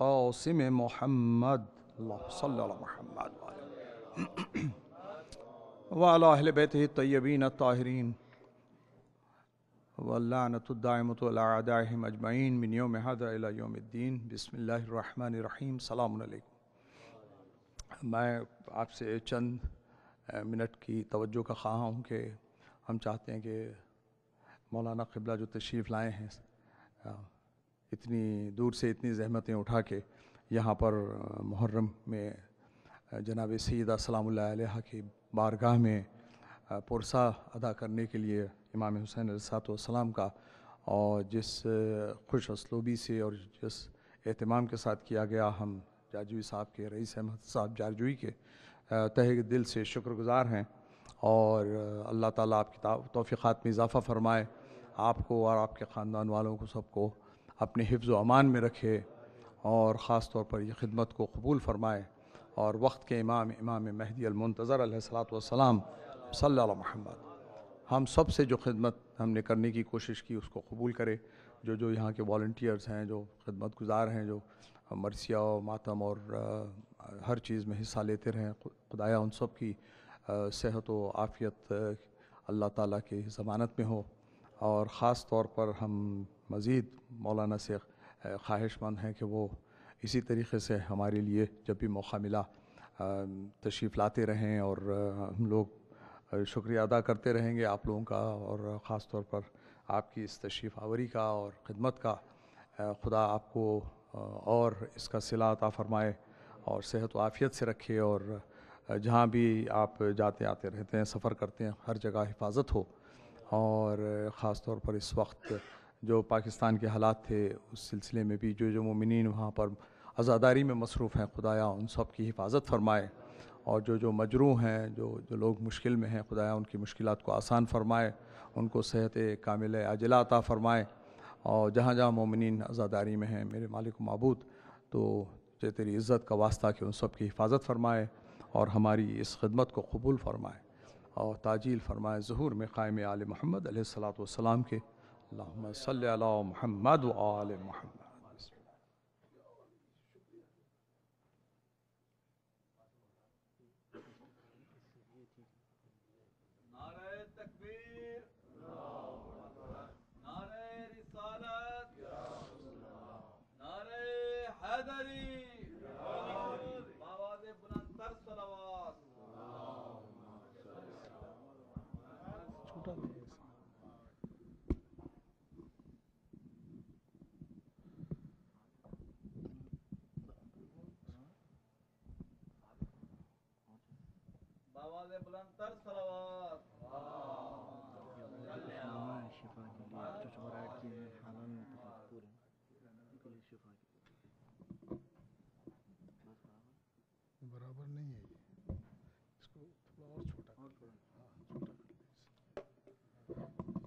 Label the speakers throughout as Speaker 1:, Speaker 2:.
Speaker 1: القاسم محمد اللهم صل على محمد وعلى أهل بيته الطيبين الطاهرين واللعنة الدائمة على أعدائهم أجمعين من يوم هذا إلى يوم الدين بسم الله الرحمن الرحیم. السلام علیکم. میں آپ سے چند منٹ کی توجہ کا خواہاں ہوں کہ ہم چاہتے ہیں کہ مولانا قبلہ جو تشریف لائے ہیں اتنی دور سے اتنی زحمتیں اٹھا کے یہاں پر محرم میں جناب سیدہ سلام اللہ علیہ کی بارگاہ میں پرسہ ادا کرنے کے لیے امام حسین علیہ السلام کا اور جس خوش اسلوبی سے اور جس اہتمام کے ساتھ کیا گیا، ہم جارجوئی صاحب کے رئیس احمد صاحب جارجوئی کے تہہ دل سے شکر گزار ہیں. اور اللہ تعالیٰ آپ کی توفیقات میں اضافہ فرمائے، آپ کو اور آپ کے خاندان والوں کو سب کو اپنے حفظ و امان میں رکھے اور خاص طور پر یہ خدمت کو قبول فرمائے اور وقت کے امام مہدی المنتظر علیہ السلام صلی اللہ علیہ محمد ہم سب سے جو خدمت ہم نے کرنے کی کوشش کی اس کو قبول کرے. جو یہاں کے والنٹیئرز ہیں، جو خدمت گزار ہیں، جو مرثیہ و ماتم اور ہر چیز میں حصہ لیتے رہیں، خدایا ان سب کی صحت و عافیت اللہ تعالیٰ کی ضمانت میں ہو. اور خاص طور پر ہم مزید مولانا سے خواہش مند ہیں کہ وہ اسی طریقے سے ہمارے لیے جب بھی موقع ملا تشریف لاتے رہیں اور ہم لوگ شکریہ ادا کرتے رہیں گے آپ لوگوں کا اور خاص طور پر آپ کی اس تشریف آوری کا اور خدمت کا. خدا آپ کو اور اس کا صلہ عطا فرمائے اور صحت و عافیت سے رکھے اور جہاں بھی آپ جاتے آتے رہتے ہیں، سفر کرتے ہیں، ہر جگہ حفاظت ہو. اور خاص طور پر اس وقت جو پاکستان کے حالات تھے اس سلسلے میں بھی جو مومنین وہاں پر عزاداری میں مصروف ہیں، خدایا ان سب کی حفاظت فرمائے. اور جو مجروح ہیں، جو لوگ مشکل میں ہیں، خدایا ان کی مشکلات کو آسان فرمائے، ان کو صحت کامل عاجلہ عطا فرمائے. اور جہاں جہاں مومنین عزاداری میں ہیں میرے مالک و معبود، تو جو تیری عزت کا واسطہ کہ ان سب کی حفاظت فرمائے اور ہماری اس خدمت کو قبول فرمائے اور تعجیل فرمائے ظہور میں قائم آل محمد علیہ السلام کے. اللہم صلی علی محمد و آل محمد.
Speaker 2: نعرہ تکبیر، نعرہ رسالت، نعرہ حیدری، بآواز بلند تر صلوات. بآواز بلند تر صلوات.
Speaker 3: برابر نہیں ہے یہ، اس کو تھوڑا اور چھوٹا کر لیں.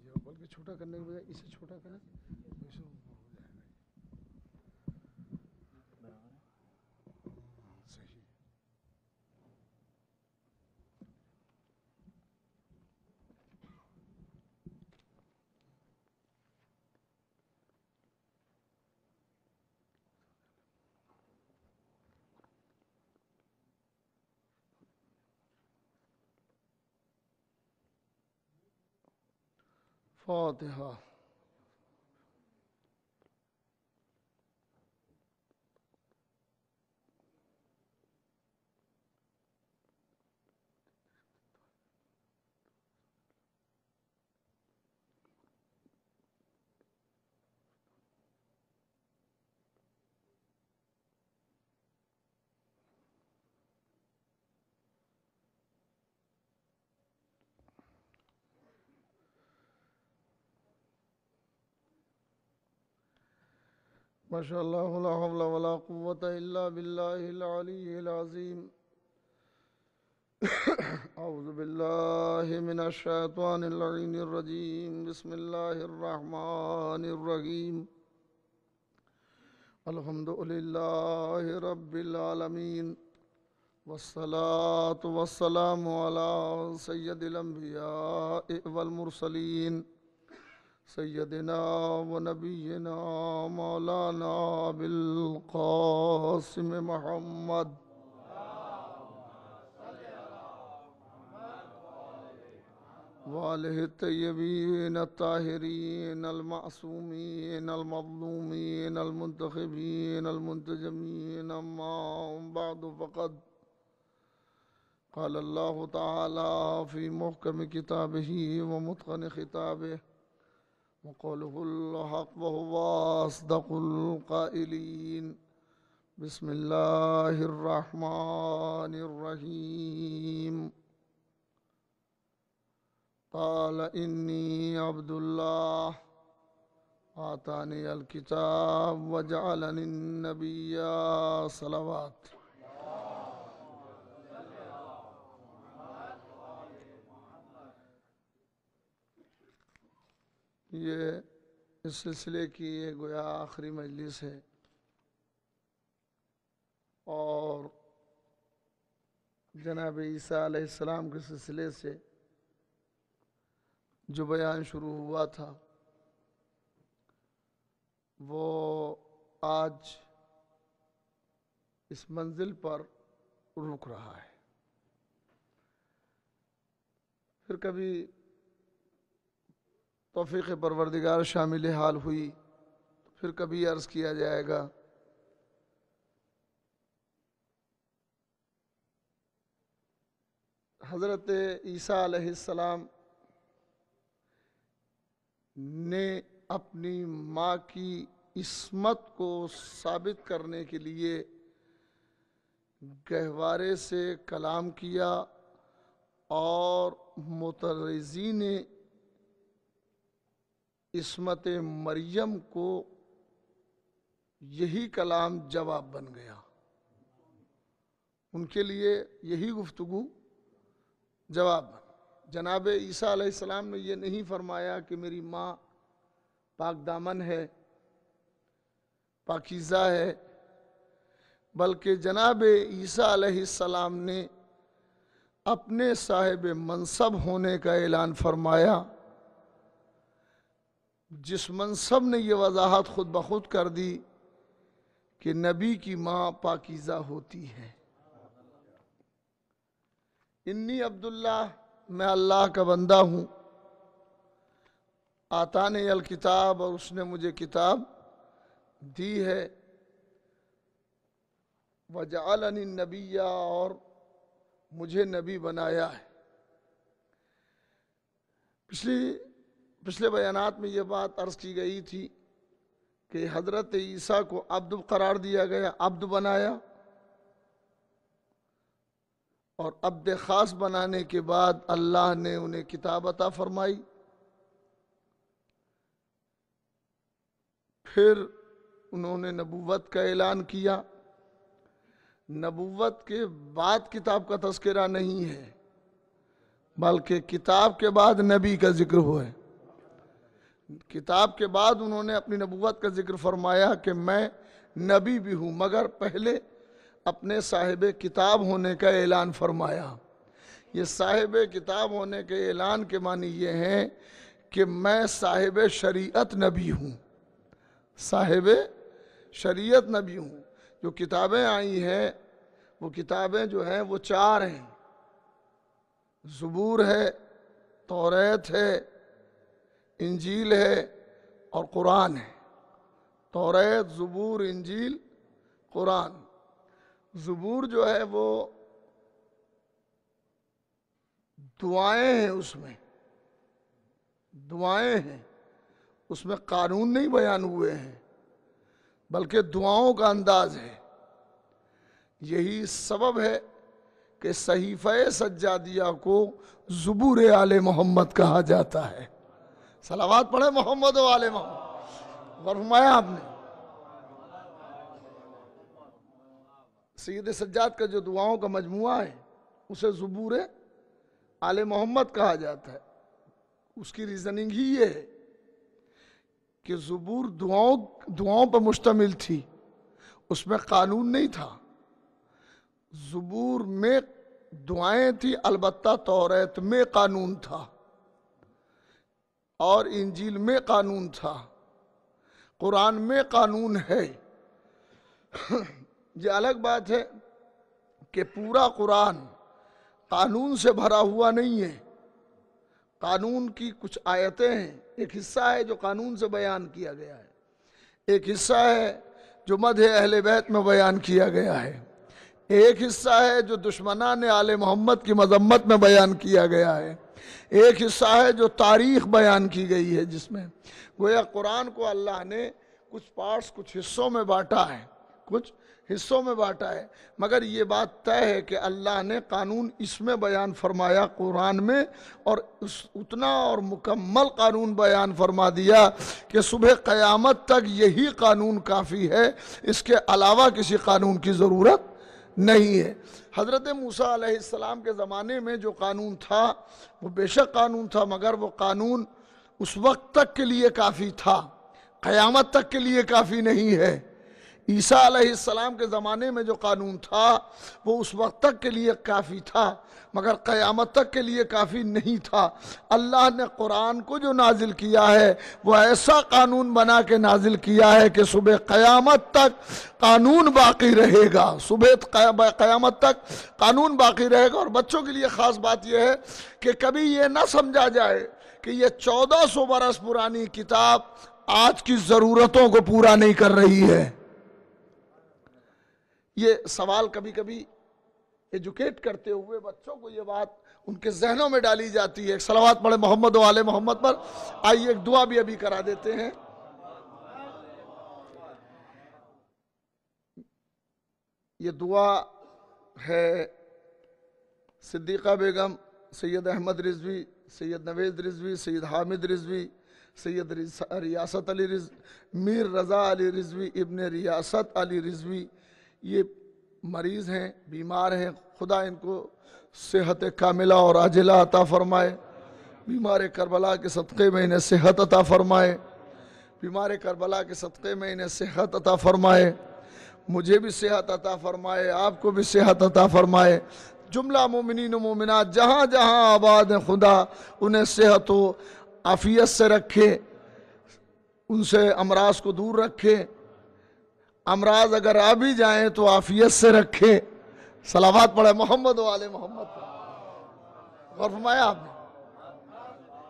Speaker 3: یہ بلکہ چھوٹا کرنے کے بجائے اسے چھوٹا کریں تو اسے اوپر ہو جائے گا. صحیح. فاتحہ. ماشاء اللہ لا حول ولا قوة الا باللہ العلی العظیم. اعوذ باللہ من الشیطان اللعین الرجیم. بسم اللہ الرحمن الرحیم. الحمد للہ رب العالمین والصلاة والسلام علی سید الانبیاء والمرسلین سيدنا ونبينا مولانا أبي القاسم محمد وآله الطيبين الطاهرين المعصومين المظلومين المنتخبين المنتجمين. أما بعد فقد قال الله تعالى في محكم كتابه ومتقن خطابه وقوله الحق وهو أصدق القائلين. بسم الله الرحمن الرحيم. قال إني عبد الله آتاني الكتاب وجعلني النبي. صلوات. یہ اس سلسلے کی یہ گویا آخری مجلس ہے، اور جناب عیسیٰ علیہ السلام کے سلسلے سے جو بیان شروع ہوا تھا وہ آج اس منزل پر رک رہا ہے. پھر کبھی توفیق پروردگار شامل حال ہوئی پھر کبھی عرض کیا جائے گا. حضرت عیسیٰ علیہ السلام نے اپنی ماں کی عصمت کو ثابت کرنے کے لیے گہوارے سے کلام کیا، اور معترضین عصمت مریم کو یہی کلام جواب بن گیا. ان کے لیے یہی گفتگو جواب بن. جناب عیسیٰ علیہ السلام نے یہ نہیں فرمایا کہ میری ماں پاک دامن ہے، پاکیزہ ہے، بلکہ جناب عیسیٰ علیہ السلام نے اپنے صاحب منصب ہونے کا اعلان فرمایا، جس منصب نے یہ وضاحت خود بخود کر دی کہ نبی کی ماں پاکیزہ ہوتی ہے. انی عبداللہ، میں اللہ کا بندہ ہوں. آتانی الکتاب، اور اس نے مجھے کتاب دی ہے. وجعلنی النبی، اور مجھے نبی بنایا ہے. پچھلے بیانات میں یہ بات عرض کی گئی تھی کہ حضرت عیسیٰ کو عبد قرار دیا گیا، عبد بنایا، اور عبد خاص بنانے کے بعد اللہ نے انہیں کتاب عطا فرمائی. پھر انہوں نے نبوت کا اعلان کیا. نبوت کے بعد کتاب کا تذکرہ نہیں ہے، بلکہ کتاب کے بعد نبی کا ذکر ہوا ہے. کتاب کے بعد انہوں نے اپنی نبوت کا ذکر فرمایا کہ میں نبی بھی ہوں، مگر پہلے اپنے صاحب کتاب ہونے کا اعلان فرمایا. یہ صاحب کتاب ہونے کے اعلان کے معنی یہ ہیں کہ میں صاحب شریعت نبی ہوں، صاحب شریعت نبی ہوں. جو کتابیں آئی ہیں وہ کتابیں جو ہیں وہ 4 ہیں. زبور ہے، توریت ہے، انجیل ہے، اور قرآن ہے. توریت، زبور، انجیل، قرآن. زبور جو ہے وہ دعائیں ہیں، اس میں دعائیں ہیں، اس میں قانون نہیں بیان ہوئے ہیں بلکہ دعاؤں کا انداز ہے. یہی سبب ہے کہ صحیفہ سجادیہ کو زبور آل محمد کہا جاتا ہے. صلوات پڑھے محمد و آل محمد. فرمایا آپ نے سید سجاد کا جو دعاؤں کا مجموعہ ہے اسے زبور آل محمد کہا جاتا ہے. اس کی ریزننگ ہی یہ ہے کہ زبور دعاؤں پر مشتمل تھی، اس میں قانون نہیں تھا. زبور میں دعائیں تھی، البتہ توریت میں قانون تھا. اور انجیل میں قانون تھا، قرآن میں قانون ہے۔ یہ الگ بات ہے کہ پورا قرآن قانون سے بھرا ہوا نہیں ہے، قانون کی کچھ آیتیں ہیں، ایک حصہ ہے جو قانون سے بیان کیا گیا ہے، ایک حصہ ہے جو مدح اہل بیت میں بیان کیا گیا ہے، ایک حصہ ہے جو دشمنان آل محمد کی مذمت میں بیان کیا گیا ہے، ایک حصہ ہے جو تاریخ بیان کی گئی ہے، جس میں گویا قرآن کو اللہ نے کچھ پارٹس، کچھ حصوں میں بانٹا ہے، کچھ حصوں میں بانٹا ہے، مگر یہ بات طے ہے کہ اللہ نے قانون اس میں بیان فرمایا قرآن میں، اور اتنا اور مکمل قانون بیان فرما دیا کہ صبح قیامت تک یہی قانون کافی ہے، اس کے علاوہ کسی قانون کی ضرورت نہیں ہے۔ حضرت موسیٰ علیہ السلام کے زمانے میں جو قانون تھا وہ بے شک قانون تھا، مگر وہ قانون اس وقت تک کے لیے کافی تھا، قیامت تک کے لیے کافی نہیں ہے۔ عیسیٰ علیہ السلام کے زمانے میں جو قانون تھا وہ اس وقت تک کے لیے کافی تھا، مگر قیامت تک کے لیے کافی نہیں تھا۔ اللہ نے قرآن کو جو نازل کیا ہے وہ ایسا قانون بنا کے نازل کیا ہے کہ صبح قیامت تک قانون باقی رہے گا، صبح قیامت تک قانون باقی رہے گا۔ اور بچوں کے لیے خاص بات یہ ہے کہ کبھی یہ نہ سمجھا جائے کہ یہ 1400 برس پرانی کتاب آج کی ضرورتوں کو پورا نہیں کر رہی ہے۔ یہ سوال کبھی کبھی ایجوکیٹ کرتے ہوئے بچوں کو یہ بات ان کے ذہنوں میں ڈالی جاتی ہے۔ ایک صلوات پڑھے محمد و آل محمد پر۔ آئیے ایک دعا بھی ابھی کرا دیتے ہیں۔ یہ دعا ہے صدیقہ بیگم، سید احمد رضوی، سید نوید رضوی، سید حامد رضوی، سید ریاست علی رضوی، میر رضا علی رضوی ابن ریاست علی رضوی، یہ مریض ہیں، بیمار ہیں، خدا ان کو صحت کاملہ اور عاجلہ عطا فرمائے، بیمار کربلا کے صدقے میں انہیں صحت عطا فرمائے، بیمار کربلا کے صدقے میں انہیں صحت عطا فرمائے، مجھے بھی صحت عطا فرمائے، آپ کو بھی صحت عطا فرمائے، جملہ مومنین و مومنات جہاں جہاں آباد ہیں خدا انہیں صحت و عافیت سے رکھے، ان سے امراض کو دور رکھے، امراض اگر آ بھی جائیں تو عافیت سے رکھے۔ صلوات پڑھے محمد و آل محمد پر۔ غور فرمایا آپ نے،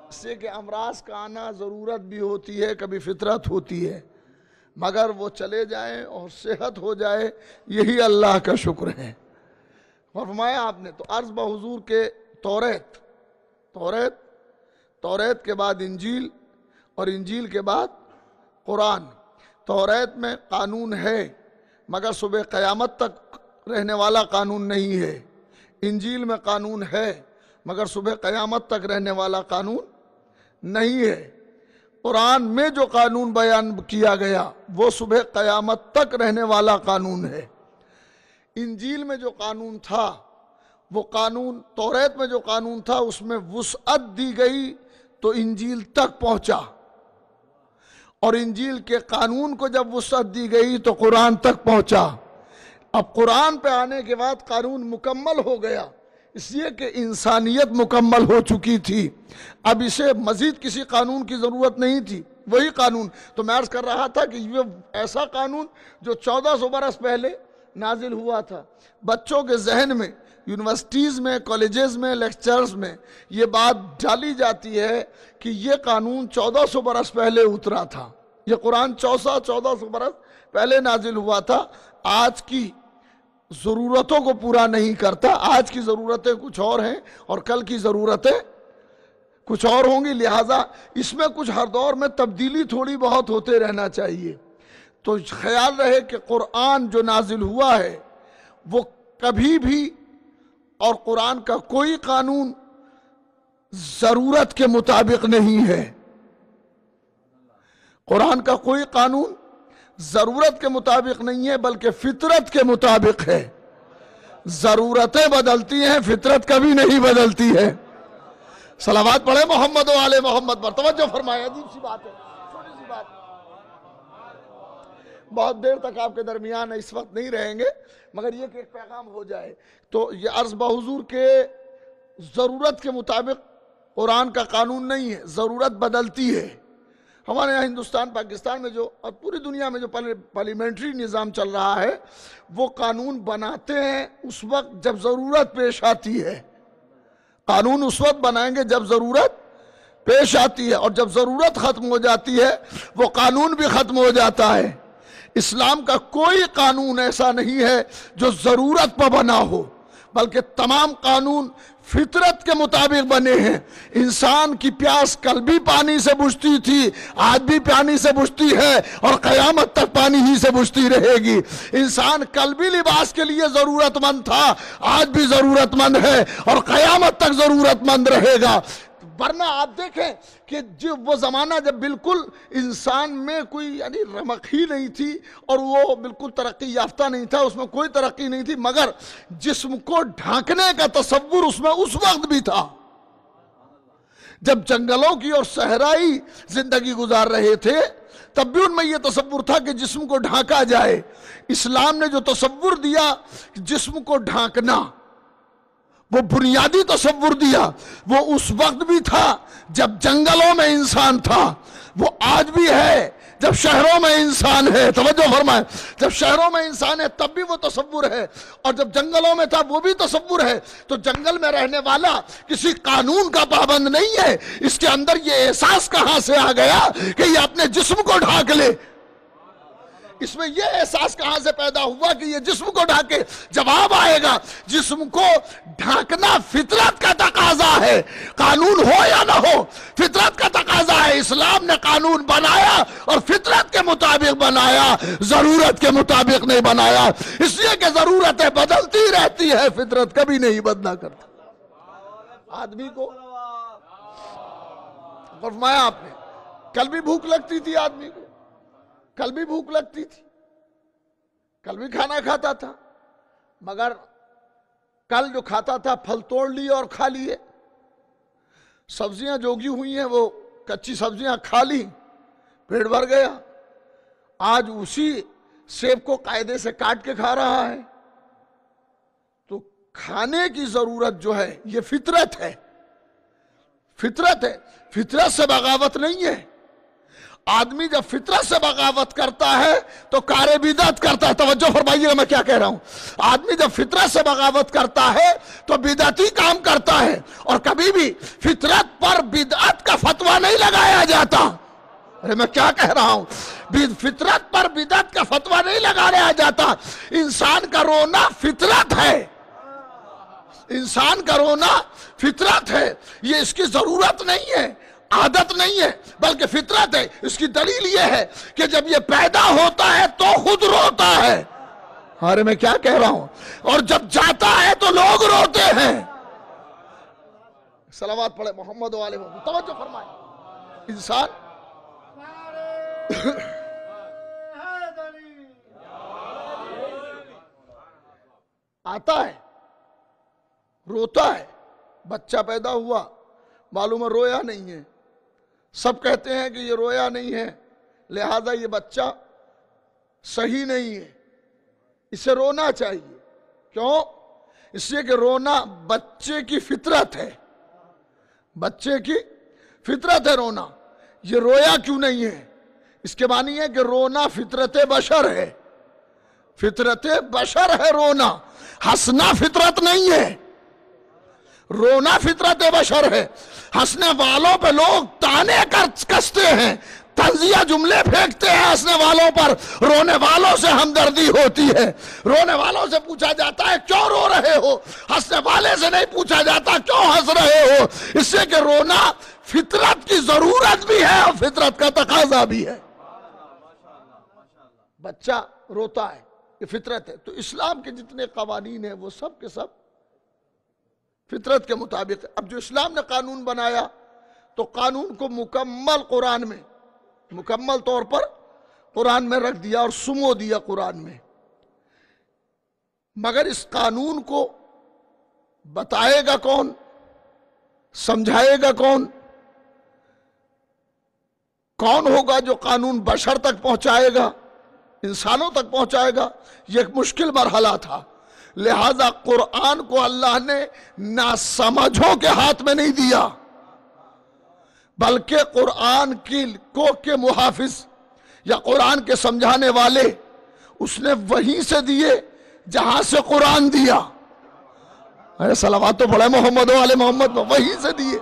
Speaker 3: اس سے کہ امراض کا آنا ضرورت بھی ہوتی ہے، کبھی فطرت ہوتی ہے، مگر وہ چلے جائیں اور صحت ہو جائے یہی اللہ کا شکر ہے۔ غور فرمایا آپ نے۔ تو عرض بحضور کے توریت کے بعد انجیل، اور انجیل کے بعد قرآن۔ توریت میں قانون ہے مگر صبح قیامت تک رہنے والا قانون نہیں ہے، انجیل میں قانون ہے مگر صبح قیامت تک رہنے والا قانون نہیں ہے، قرآن میں جو قانون بیان کیا گیا وہ صبح قیامت تک رہنے والا قانون ہے۔ انجیل میں جو قانون تھا وہ قانون، توریت میں جو قانون تھا اس میں وسعت دی گئی تو انجیل تک پہنچا، اور انجیل کے قانون کو جب وسعت دی گئی تو قرآن تک پہنچا۔ اب قرآن پہ آنے کے بعد قانون مکمل ہو گیا، اس لیے کہ انسانیت مکمل ہو چکی تھی، اب اسے مزید کسی قانون کی ضرورت نہیں تھی، وہی قانون۔ تو میں عرض کر رہا تھا کہ یہ ایسا قانون جو 1400 برس پہلے نازل ہوا تھا، بچوں کے ذہن میں، یونیورسٹیز میں، کالجز میں، لیکچرز میں یہ بات ڈالی جاتی ہے کہ یہ قانون 1400 برس پہلے اترا تھا، یہ قرآن 1400 برس پہلے نازل ہوا تھا، آج کی ضرورتوں کو پورا نہیں کرتا، آج کی ضرورتیں کچھ اور ہیں اور کل کی ضرورتیں کچھ اور ہوں گی، لہٰذا اس میں کچھ ہر دور میں تبدیلی تھوڑی بہت ہوتے رہنا چاہیے۔ تو خیال رہے کہ قرآن جو نازل ہوا ہے وہ کبھی بھی، اور قرآن کا کوئی قانون ضرورت کے مطابق نہیں ہے، قرآن کا کوئی قانون ضرورت کے مطابق نہیں ہے بلکہ فطرت کے مطابق ہے۔ ضرورتیں بدلتی ہیں، فطرت کبھی نہیں بدلتی ہے۔ صلوات پڑھے محمد و آل محمد پر۔ توجہ فرمائے، عجیب سی بات ہے، چھوٹی سی بات، بہت دیر تک آپ کے درمیان اس وقت نہیں رہیں گے، مگر یہ کہ ایک پیغام ہو جائے۔ تو یہ عرض بحضور کے ضرورت کے مطابق قرآن کا قانون نہیں ہے، ضرورت بدلتی ہے۔ ہمارے یہاں ہندوستان پاکستان میں جو اور پوری دنیا میں جو پارلیمنٹری نظام چل رہا ہے، وہ قانون بناتے ہیں اس وقت جب ضرورت پیش آتی ہے۔ قانون اس وقت بنائیں گے جب ضرورت پیش آتی ہے، اور جب ضرورت ختم ہو جاتی ہے وہ قانون بھی ختم ہو جاتا ہے۔ اسلام کا کوئی قانون ایسا نہیں ہے جو ضرورت پر بنا ہو، بلکہ تمام قانون فطرت کے مطابق بنے ہیں۔ انسان کی پیاس کل بھی پانی سے بجھتی تھی، آج بھی پانی سے بجھتی ہے، اور قیامت تک پانی ہی سے بجھتی رہے گی۔ انسان کل بھی لباس کے لیے ضرورت مند تھا، آج بھی ضرورت مند ہے، اور قیامت تک ضرورت مند رہے گا۔ ورنہ آپ دیکھیں کہ وہ زمانہ جب بالکل انسان میں کوئی یعنی رمق ہی نہیں تھی، اور وہ بالکل ترقی یافتہ نہیں تھا، اس میں کوئی ترقی نہیں تھی، مگر جسم کو ڈھانکنے کا تصور اس میں اس وقت بھی تھا جب جنگلوں کی اور صحرائی زندگی گزار رہے تھے، تب بھی ان میں یہ تصور تھا کہ جسم کو ڈھانکا جائے۔ اسلام نے جو تصور دیا جسم کو ڈھانکنا، وہ بنیادی تصور دیا، وہ اس وقت بھی تھا جب جنگلوں میں انسان تھا، وہ آج بھی ہے جب شہروں میں انسان ہے۔ توجہ فرمائیں، جب شہروں میں انسان ہے تب بھی وہ تصور ہے، اور جب جنگلوں میں تھا وہ بھی تصور ہے۔ تو جنگل میں رہنے والا کسی قانون کا پابند نہیں ہے، اس کے اندر یہ احساس کہاں سے آ گیا کہ یہ اپنے جسم کو ڈھانک لے؟ اس میں یہ احساس کہاں سے پیدا ہوا کہ یہ جسم کو ڈھانکے؟ جواب آئے گا، جسم کو ڈھانکنا فطرت کا تقاضا ہے، قانون ہو یا نہ ہو، فطرت کا تقاضا ہے۔ اسلام نے قانون بنایا اور فطرت کے مطابق بنایا، ضرورت کے مطابق نہیں بنایا، اس لیے کہ ضرورتیں بدلتی رہتی ہے، فطرت کبھی نہیں بدلا کرتا۔ آدمی کو فرمایا آپ نے، کل بھی بھوک لگتی تھی آدمی کو، کل بھی بھوک لگتی تھی، کل بھی کھانا کھاتا تھا، مگر کل جو کھاتا تھا پھل توڑ لیے اور کھا لیے، سبزیاں جوگی ہوئی ہیں وہ کچی سبزیاں کھا لی، پیٹ بھر گیا۔ آج اسی سیب کو قاعدے سے کاٹ کے کھا رہا ہے۔ تو کھانے کی ضرورت جو ہے یہ فطرت ہے، فطرت ہے، فطرت سے بغاوت نہیں ہے۔ آدمی جب فطرت سے بغاوت کرتا ہے تو کار بدعت کرتا ہے۔ توجہ فرمائیے گا میں کیا کہہ رہا ہوں۔ آدمی جب فطرت سے بغاوت کرتا ہے تو بدعتی کام کرتا ہے، اور کبھی بھی فطرت پر بدعت کا فتویٰ نہیں لگایا جاتا۔ ارے میں کیا کہہ رہا ہوں، فطرت پر بدعت کا فتویٰ نہیں لگایا جاتا۔ انسان کا رونا فطرت ہے، انسان کا رونا فطرت ہے، یہ اس کی ضرورت نہیں ہے، عادت نہیں ہے، بلکہ فطرت ہے۔ اس کی دلیل یہ ہے کہ جب یہ پیدا ہوتا ہے تو خود روتا ہے۔ ارے میں کیا کہہ رہا ہوں، اور جب جاتا ہے تو لوگ روتے ہیں۔ صلوات پڑھے محمد و آلہ محمد۔ توجہ فرمائیں، انسان آتا ہے، روتا ہے۔ بچہ پیدا ہوا، معلوم ہے رویا نہیں ہے، سب کہتے ہیں کہ یہ رویا نہیں ہے، لہذا یہ بچہ صحیح نہیں ہے، اسے رونا چاہیے۔ کیوں؟ اس لیے کہ رونا بچے کی فطرت ہے، بچے کی فطرت ہے رونا۔ یہ رویا کیوں نہیں ہے؟ اس کے معنی ہے کہ رونا فطرت بشر ہے، فطرت بشر ہے رونا، ہنسنا فطرت نہیں ہے۔ رونا فطرت بشر ہے۔ ہنسنے والوں پہ لوگ تانے کستے ہیں، طنزیہ جملے پھینکتے ہیں ہنسنے والوں پر، رونے والوں سے ہمدردی ہوتی ہے۔ رونے والوں سے پوچھا جاتا ہے کیوں رو رہے ہو، ہنسنے والے سے نہیں پوچھا جاتا کیوں ہنس رہے ہو، اس سے کہ رونا فطرت کی ضرورت بھی ہے اور فطرت کا تقاضا بھی ہے۔ بچہ روتا ہے، یہ فطرت ہے۔ تو اسلام کے جتنے قوانین ہیں وہ سب کے سب فطرت کے مطابق۔ اب جو اسلام نے قانون بنایا تو قانون کو مکمل قرآن میں، مکمل طور پر قرآن میں رکھ دیا اور سمو دیا قرآن میں۔ مگر اس قانون کو بتائے گا کون، سمجھائے گا کون، کون ہوگا جو قانون بشر تک پہنچائے گا، انسانوں تک پہنچائے گا؟ یہ ایک مشکل مرحلہ تھا۔ لہذا قرآن کو اللہ نے ناسمجھوں کے ہاتھ میں نہیں دیا، بلکہ قرآن کے محافظ یا قرآن کے سمجھانے والے اس نے وہیں سے دیے جہاں سے قرآن دیا. ارے صلوات تو پڑھے محمد و آل محمد میں، وہیں سے دیے.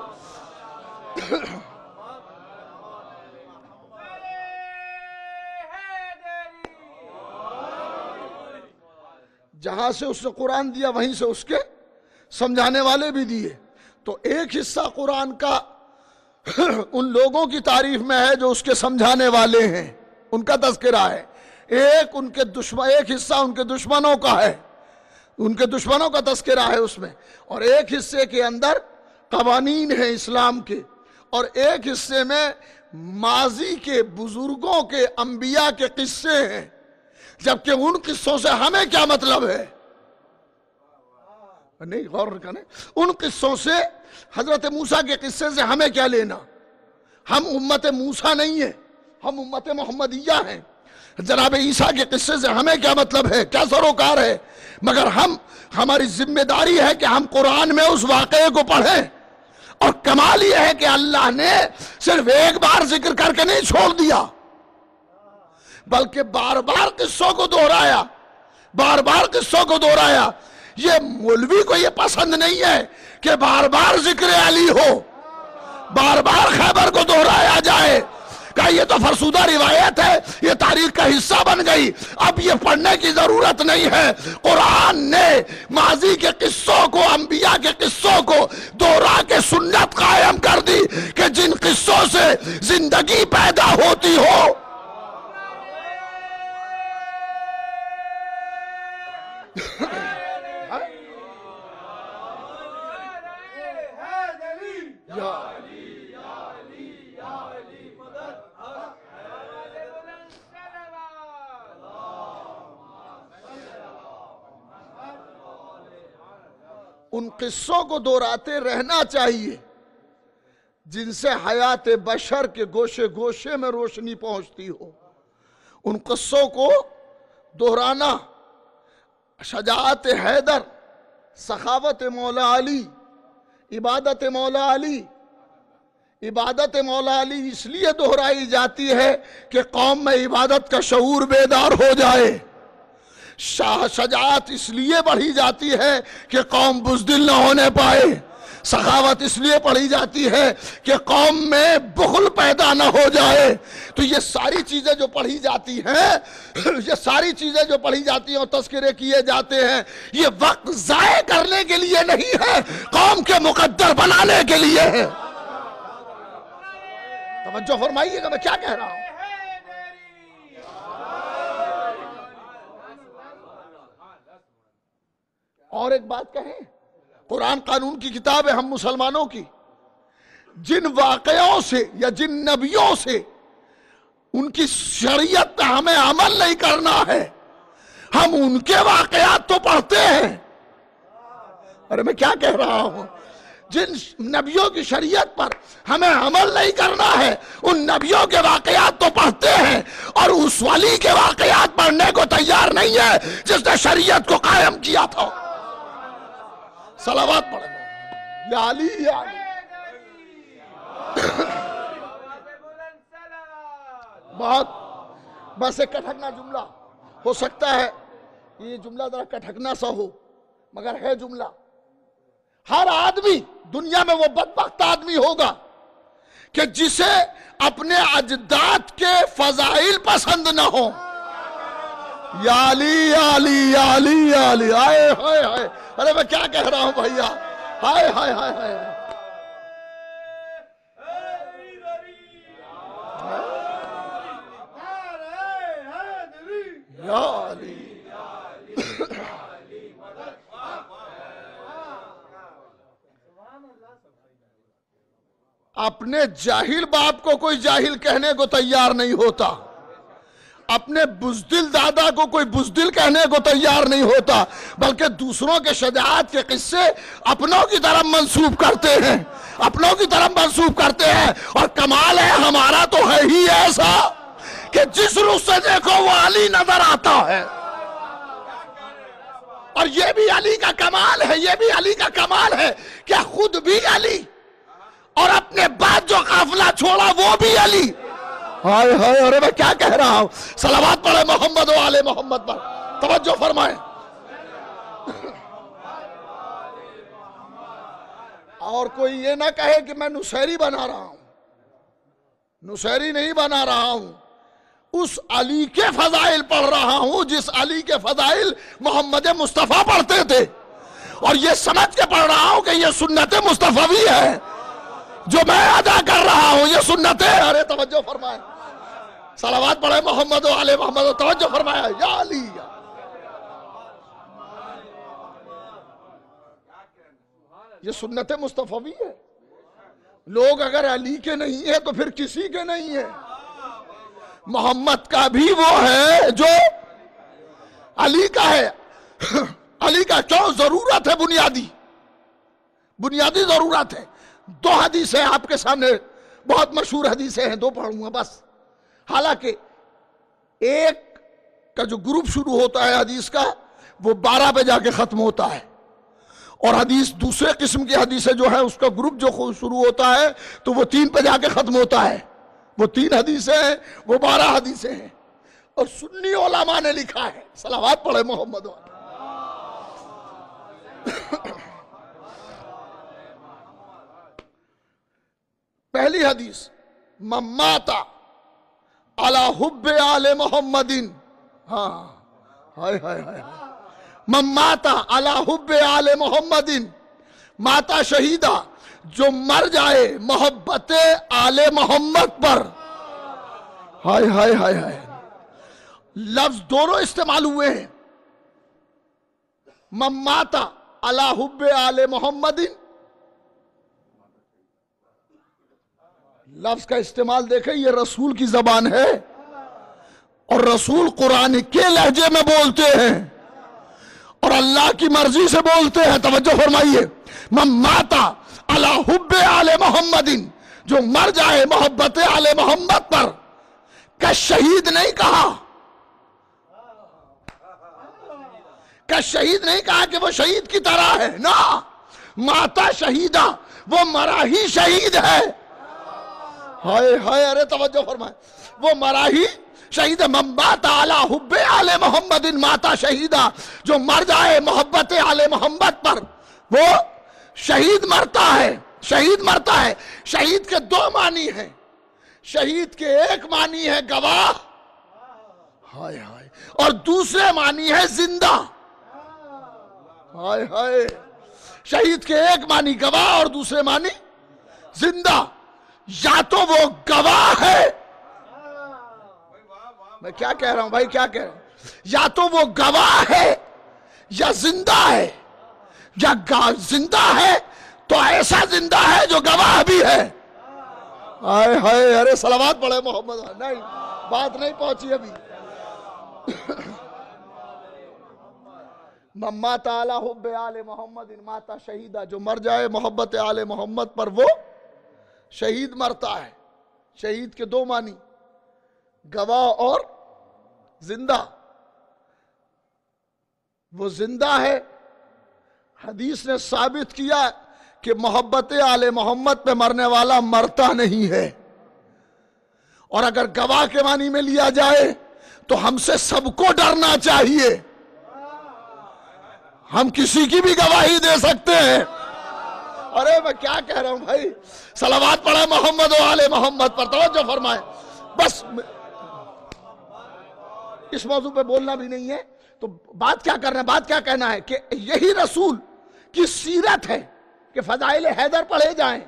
Speaker 3: جہاں سے اس نے قرآن دیا وہیں سے اس کے سمجھانے والے بھی دیے. تو ایک حصہ قرآن کا ان لوگوں کی تعریف میں ہے جو اس کے سمجھانے والے ہیں، ان کا تذکرہ ہے. ایک حصہ ان کے دشمنوں کا ہے، ان کے دشمنوں کا تذکرہ ہے اس میں. اور ایک حصے کے اندر قوانین ہیں اسلام کے، اور ایک حصے میں ماضی کے بزرگوں کے انبیاء کے قصے ہیں. جبکہ ان قصوں سے ہمیں کیا مطلب ہے؟ نہیں، غور کریں. ان قصوں سے، حضرت موسیٰ کے قصے سے ہمیں کیا لینا؟ ہم امت موسیٰ نہیں ہیں، ہم امت محمدیہ ہیں. جناب عیسیٰ کے قصے سے ہمیں کیا مطلب ہے، کیا سروکار ہے؟ مگر ہماری ذمہ داری ہے کہ ہم قرآن میں اس واقعے کو پڑھیں. اور کمال یہ ہے کہ اللہ نے صرف ایک بار ذکر کر کے نہیں چھوڑ دیا، بلکہ بار بار قصوں کو دہرایا، بار بار قصوں کو دہرایا. یہ مولوی کو یہ پسند نہیں ہے کہ بار بار ذکر علی ہو، بار بار خیبر کو دہرایا جائے. کہ یہ تو فرسودہ روایت ہے، یہ تاریخ کا حصہ بن گئی، اب یہ پڑھنے کی ضرورت نہیں ہے. قرآن نے ماضی کے قصوں کو، انبیاء کے قصوں کو دوہرا کے سنت قائم کر دی کہ جن قصوں سے زندگی پیدا ہوتی ہو. ان قصوں کو دہراتے رہنا چاہیے جن سے حیات بشر کے گوشے گوشے میں روشنی پہنچتی ہو. ان قصوں کو دہرانا، شجاعت حیدر، سخاوت مولا علی، عبادت مولا علی. عبادت مولا علی اس لیے دہرائی جاتی ہے کہ قوم میں عبادت کا شعور بیدار ہو جائے. شجاعت اس لیے بڑھی جاتی ہے کہ قوم بزدل نہ ہونے پائے. سخاوت اس لیے پڑھی جاتی ہے کہ قوم میں بخل پیدا نہ ہو جائے. تو یہ ساری چیزیں جو پڑھی جاتی ہیں، یہ ساری چیزیں جو پڑھی جاتی ہیں اور تذکرے کیے جاتے ہیں، یہ وقت ضائع کرنے کے لیے نہیں ہے، قوم کے مقدر بنانے کے لیے ہے. توجہ فرمائیے گا میں کیا کہہ رہا ہوں. اور ایک بات کہیں، قرآن قانون کی کتاب ہے ہم مسلمانوں کی. جن واقعوں سے یا جن نبیوں سے ان کی شریعت پہ ہمیں عمل نہیں کرنا ہے، ہم ان کے واقعات تو پڑھتے ہیں. ارے میں کیا کہہ رہا ہوں؟ جن نبیوں کی شریعت پر ہمیں عمل نہیں کرنا ہے، ان نبیوں کے واقعات تو پڑھتے ہیں، اور اس ولی کے واقعات پڑھنے کو تیار نہیں ہے جس نے شریعت کو قائم کیا تھا. صلوات پڑھیں یا علی یا علی. بس ایک کٹھکنا جملہ ہو سکتا ہے، یہ جملہ ذرا کٹھکنا سا ہو، مگر ہے جملہ. ہر آدمی دنیا میں وہ بدبخت آدمی ہوگا کہ جسے اپنے اجداد کے فضائل پسند نہ ہو. یا علی یا علی یا علی یا علی. آئے ہائے ہائے، ارے میں کیا کہہ رہا ہوں بھائیا، ہائے ہائے ہائے ہائے. یا علی. اپنے جاہل باپ کو کوئی جاہل کہنے کو تیار نہیں ہوتا، اپنے بزدل دادا کو کوئی بزدل کہنے کو تیار نہیں ہوتا، بلکہ دوسروں کے شجاعت کے قصے اپنوں کی طرف منسوب کرتے ہیں، اپنوں کی طرف منسوب کرتے ہیں. اور کمال ہے ہمارا تو ہے ہی ایسا کہ جس رخ سے دیکھو وہ علی نظر آتا ہے. اور یہ بھی علی کا کمال ہے، یہ بھی علی کا کمال ہے کہ خود بھی علی اور اپنے بعد جو قافلہ چھوڑا وہ بھی علی. ہائے ہائے، ارے میں کیا کہہ رہا ہوں. صلوات پڑھے محمد و آل محمد پر. توجہ فرمائیں. اور کوئی یہ نہ کہے کہ میں نصیری بنا رہا ہوں. نصیری نہیں بنا رہا ہوں، اس علی کے فضائل پڑھ رہا ہوں جس علی کے فضائل محمد مصطفیٰ پڑھتے تھے، اور یہ سمجھ کے پڑھ رہا ہوں کہ یہ سنت مصطفی ہے جو میں ادا کر رہا ہوں. یہ سنت ہے. ارے توجہ فرمائے. صلوات پڑھے محمد و آل محمد. توجہ فرمایا. یا علی. یہ سنت مصطفی ہے. لوگ اگر علی کے نہیں ہیں تو پھر کسی کے نہیں ہیں. محمد کا بھی وہ ہے جو علی کا ہے. علی کا کیوں ضرورت ہے؟ بنیادی ضرورت ہے. دو حدیثیں آپ کے سامنے، بہت مشہور حدیثیں ہیں، دو پڑھوں گا بس. حالانکہ ایک کا جو گروپ شروع ہوتا ہے حدیث کا وہ 12 پہ جا کے ختم ہوتا ہے، اور حدیث دوسرے قسم کی حدیثیں جو ہے اس کا گروپ جو شروع ہوتا ہے تو وہ 3 پہ جا کے ختم ہوتا ہے. وہ 3 حدیثیں ہیں، وہ 12 حدیثیں ہیں. اور سنی علماء نے لکھا ہے. صلوات پڑھے محمد. پہلی حدیث، من مات علی حب آل محمد. ہاں ہائے ہائے ہائے. من مات علی حب آل محمد ماتا شہیدہ، جو مر جائے محبت آل محمد پر. ہائے ہائے ہائے ہائے. لفظ دونوں استعمال ہوئے ہیں. من مات علی حب آل محمد، لفظ کا استعمال دیکھیں، یہ رسول کی زبان ہے اور رسول قرآن کے لہجے میں بولتے ہیں اور اللہ کی مرضی سے بولتے ہیں. توجہ فرمائیے. من مات علی حب آل محمد، جو مر جائے محبت آل محمد پر. کہ شہید نہیں کہا، کہ شہید نہیں کہا کہ وہ شہید کی طرح ہے. نا، ماتا شہیدہ، وہ مرا ہی شہید ہے. ہائے ہائے. ارے توجہ فرمائے. وہ مرا ہی شہید. من مات علی حب آل محمد ماتا شہیدہ، جو مر جائے محبت آل محمد پر وہ شہید مرتا ہے. شہید مرتا ہے. شہید کے 2 معنی ہیں. شہید کے ایک معنی ہے گواہ، ہائے ہائے، اور دوسرے معنی ہے زندہ. ہائے ہائے. شہید کے ایک معنی گواہ اور دوسرے معنی زندہ. یا تو وہ گواہ ہے، میں کیا کہہ رہا ہوں بھائی، کیا کہہ رہا ہوں، یا تو وہ گواہ ہے یا زندہ ہے. یا زندہ ہے تو ایسا زندہ ہے جو گواہ بھی ہے. ہائے ہائے. ارے صلوات پڑھے محمد. نہیں، بات نہیں پہنچی ابھی. من مات علی حب آل محمد ماتا شہیدہ، جو مر جائے محبت آل محمد پر وہ شہید مرتا ہے. شہید کے 2 معنی، گواہ اور زندہ. وہ زندہ ہے. حدیث نے ثابت کیا کہ محبت آل محمد پہ مرنے والا مرتا نہیں ہے. اور اگر گواہ کے معنی میں لیا جائے تو ہم سے سب کو ڈرنا چاہیے. ہم کسی کی بھی گواہی دے سکتے ہیں. ارے میں کیا کہہ رہا ہوں بھائی. صلوات پڑھے محمد و آل محمد پر. توجہ فرمائے. بس اس موضوع پہ بولنا بھی نہیں ہے تو بات کیا کرنا ہے، بات کیا کہنا ہے کہ یہی رسول کی سیرت ہے کہ فضائل حیدر پڑھے جائیں،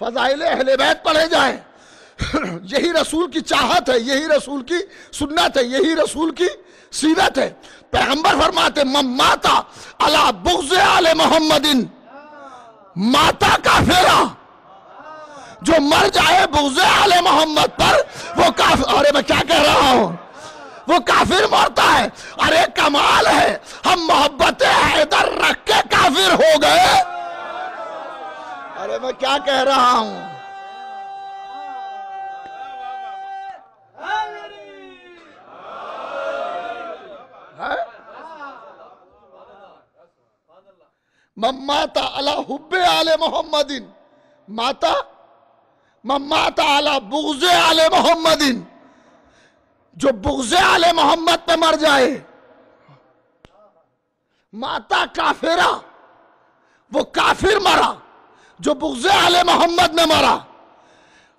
Speaker 3: فضائل اہل بیت پڑھے جائیں. یہی رسول کی چاہت ہے، یہی رسول کی سنت ہے، یہی رسول کی سیرت ہے. پیغمبر فرماتے من ماتا علی بغض آل محمد ماتا کافرہ، جو مر جائے بغض آل محمد پر وہ کافر. ارے میں کیا کہہ رہا ہوں، وہ کافر مرتا ہے. ارے کمال ہے، ہم محبت حیدر رکھ کے کافر ہو گئے. ارے میں کیا کہہ رہا ہوں. من مات علی حب آل محمد ماتا مات علی بغض آل محمد، جو بغض آل محمد پہ مر جائے، ماتا کافرہ، وہ کافر مرا جو بغض آل محمد میں مرا۔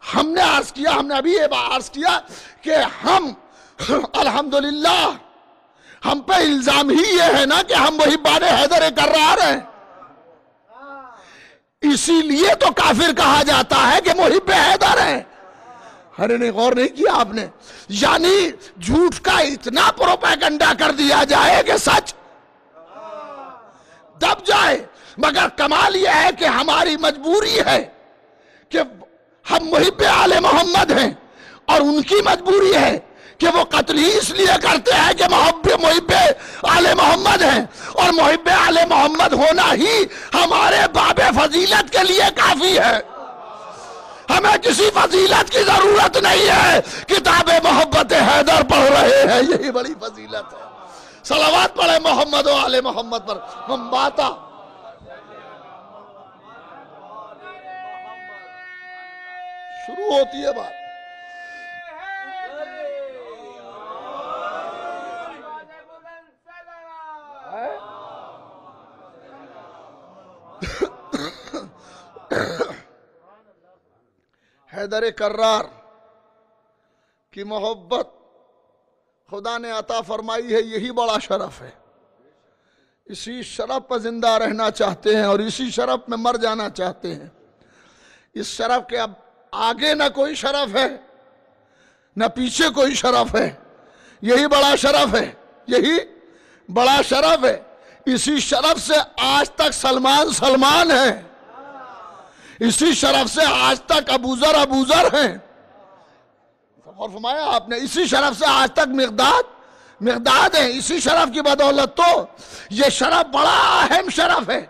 Speaker 3: ہم نے عرض کیا، ہم نے ابھی یہ عرض کیا کہ ہم الحمدللہ ہم پہ الزام ہی یہ ہے نا کہ ہم محبان حیدر کرار ہیں، اسی لیے تو کافر کہا جاتا ہے کہ محب حیدر ہیں۔ ارے نہیں، غور نہیں کیا آپ نے؟ یعنی جھوٹ کا اتنا پروپیگنڈا کر دیا جائے کہ سچ دب جائے، مگر کمال یہ ہے کہ ہماری مجبوری ہے کہ ہم محب آل محمد ہیں، اور ان کی مجبوری ہے کہ وہ قتل ہی اس لیے کرتے ہیں کہ محب آل محمد ہیں، اور محب آل محمد ہونا ہی ہمارے باب فضیلت کے لیے کافی ہے۔ ہمیں کسی فضیلت کی ضرورت نہیں ہے، کتاب محبت حیدر پڑھ رہے ہیں، یہی بڑی فضیلت ہے۔ صلوات پڑھے محمد و آل محمد پر۔ ہم باتا شروع ہوتی ہے بات۔ حیدر کرار کی محبت خدا نے عطا فرمائی ہے، یہی بڑا شرف ہے۔ اسی شرف پر زندہ رہنا چاہتے ہیں اور اسی شرف میں مر جانا چاہتے ہیں۔ اس شرف کے اب آگے نہ کوئی شرف ہے نہ پیچھے کوئی شرف ہے، یہی بڑا شرف ہے، یہی بڑا شرف ہے۔ اسی شرف سے آج تک سلمان ہے، اسی شرف سے آج تک ابوذر ہیں، اور فرمایا آپ نے اسی شرف سے آج تک مقداد ہیں۔ اسی شرف کی بدولت تو یہ شرف بڑا اہم شرف ہے۔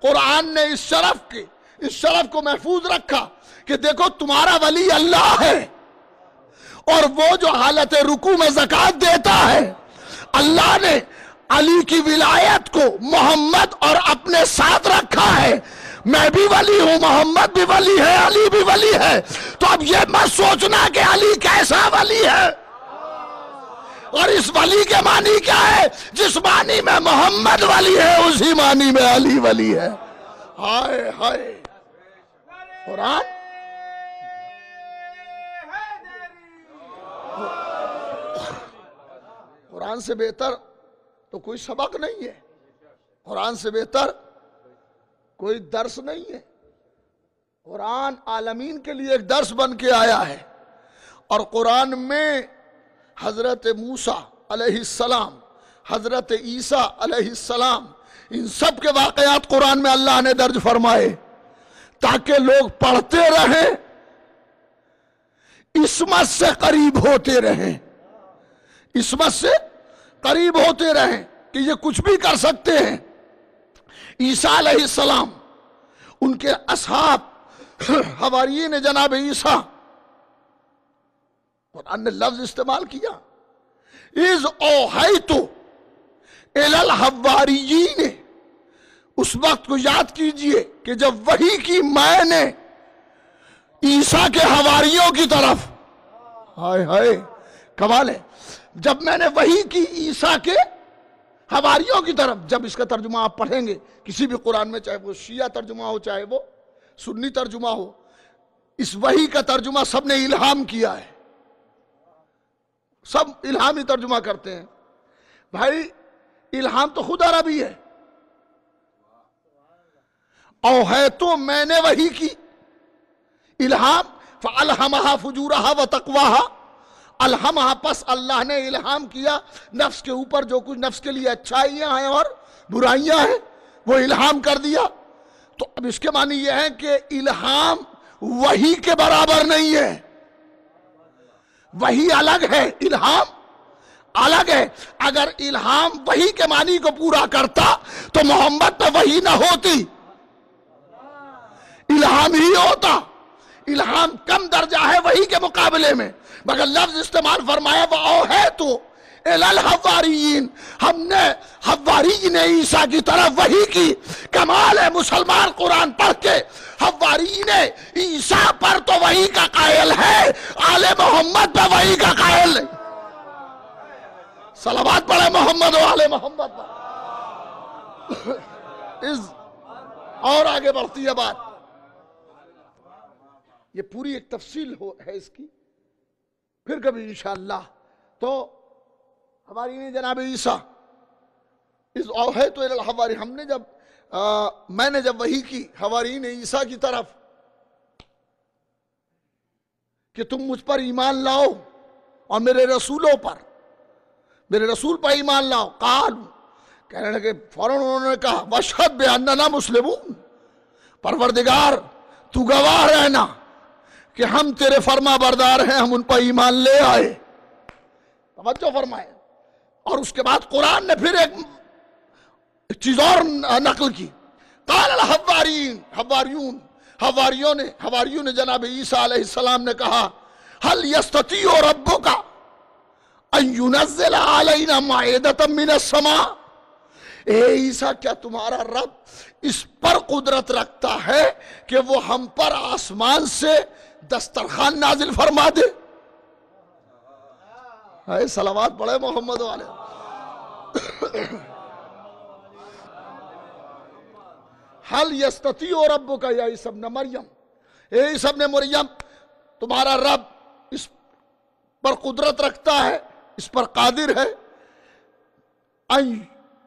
Speaker 3: قرآن نے اس شرف کو محفوظ رکھا کہ دیکھو تمہارا ولی اللہ ہے، اور وہ جو حالت رکوع میں زکوٰۃ دیتا ہے، اللہ نے علی کی ولایت کو محمد اور اپنے ساتھ رکھا ہے۔ میں بھی ولی ہوں، محمد بھی ولی ہے، علی بھی ولی ہے، تو اب یہ مت سوچنا کہ علی کیسا ولی ہے، اور اس ولی کے معنی کیا ہے؟ جس معنی میں محمد ولی ہے اسی معنی میں علی ولی ہے۔ ہائے ہائے، قرآن سے بہتر تو کوئی سبق نہیں ہے، قرآن سے بہتر کوئی درس نہیں ہے۔ قرآن عالمین کے لیے ایک درس بن کے آیا ہے، اور قرآن میں حضرت موسیٰ علیہ السلام، حضرت عیسیٰ علیہ السلام، ان سب کے واقعات قرآن میں اللہ نے درج فرمائے تاکہ لوگ پڑھتے رہیں، عصمت سے قریب ہوتے رہیں، عصمت سے قریب ہوتے رہیں کہ یہ کچھ بھی کر سکتے ہیں۔ عیسیٰ علیہ السلام، ان کے اصحاب حواریین جناب عیسیٰ، قرآن نے لفظ استعمال کیا اِذْ أَوْحَيْتُ إِلَى الْحَوَارِيِّينَ، اس وقت کو یاد کیجئے کہ جب وحی کی میں نے عیسیٰ کے حواریوں کی طرف، ہائے ہائے کمال ہے، جب میں نے وحی کی عیسیٰ کے حواریوں کی طرف، جب اس کا ترجمہ آپ پڑھیں گے کسی بھی قرآن میں، چاہے وہ شیعہ ترجمہ ہو چاہے وہ سنی ترجمہ ہو، اس وحی کا ترجمہ سب نے الہام کیا ہے، سب الہامی ترجمہ کرتے ہیں۔ بھائی الہام تو خود عربی ہے، اوحیتو میں نے وحی کی، الہام فَأَلْهَمَهَا فُجُورَهَا وَتَقْوَاهَا، الہمہا پس اللہ نے الہام کیا نفس کے اوپر جو کچھ نفس کے لیے اچھائیاں ہیں اور برائیاں ہیں وہ الہام کر دیا۔ تو اب اس کے معنی یہ ہے کہ الہام وحی کے برابر نہیں ہے، وحی الگ ہے، الہام الگ ہے۔ اگر الہام وحی کے معنی کو پورا کرتا تو محمد پہ وحی نہ ہوتی، الہام ہی ہوتا۔ الہام کم درجہ ہے وحی کے مقابلے میں، مگر لفظ استعمال فرمایا وَأَوْحَيْتُ إِلَى الْحَوَارِيِّينَ، ہم نے حواریین عیسیٰ کی طرف وحی کی۔ کمال ہے مسلمان قرآن پڑھ کے حوارین عیسیٰ پر تو وحی کا قائل ہے، آل محمد پہ وحی کا قائل نہیں۔ صلوات پڑھے محمد و آل محمد پر۔ اور آگے بڑھتی ہے بات، یہ پوری ایک تفصیل ہے اس کی، پھر کبھی انشاءاللہ۔ تو حوارین جناب عیسیٰ اس اوحیت الی الحواری، ہم نے جب میں نے جب وحی کی حوارین عیسیٰ کی طرف کہ تم مجھ پر ایمان لاؤ اور میرے رسولوں پر، میرے رسول پر ایمان لاؤ، کہنے لگے، فوراً انہوں نے کہا واشہد باننا مسلمون، پروردگار تو گواہ رہنا کہ ہم تیرے فرما بردار ہیں، ہم ان پر ایمان لے آئے۔ توجہ فرمائے۔ اور اس کے بعد قرآن نے پھر ایک چیز اور نقل کی، قال الحوارین، حواریوں نے جناب عیسیٰ علیہ السلام نے کہا، هل یستطیع ربک ان ینزل علینا مائدۃ من السماء، اے عیسیٰ کیا تمہارا رب اس پر قدرت رکھتا ہے کہ وہ ہم پر آسمان سے دسترخوان نازل فرما دے؟ اے صلوات پڑھے محمد والے۔ حل یستطیع ربک یا عیسی ابن مریم، اے عیسی ابن مریم تمہارا رب اس پر قدرت رکھتا ہے، اس پر قادر ہے، ان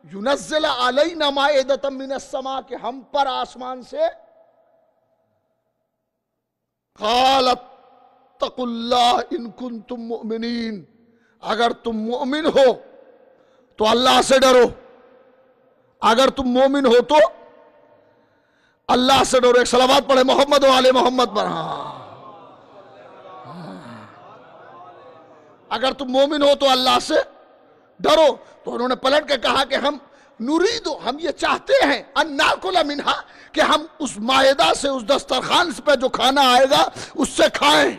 Speaker 3: ینزل علینا مائدۃ من السماء، کہ ہم پر آسمان سے، قالت اتقوا اللہ ان کنتم مؤمنین، اگر تم مومن ہو تو اللہ سے ڈرو، اگر تم مومن ہو تو اللہ سے ڈرو۔ ایک صلوات پڑھے محمد و آل محمد پر۔ اگر تم مومن ہو تو اللہ سے ڈرو۔ تو انہوں نے پلٹ کے کہا کہ ہم یہ چاہتے ہیں ان ناکل منہا، کہ ہم اس مائدہ سے، اس دسترخوان پہ جو کھانا آئے گا اس سے کھائیں،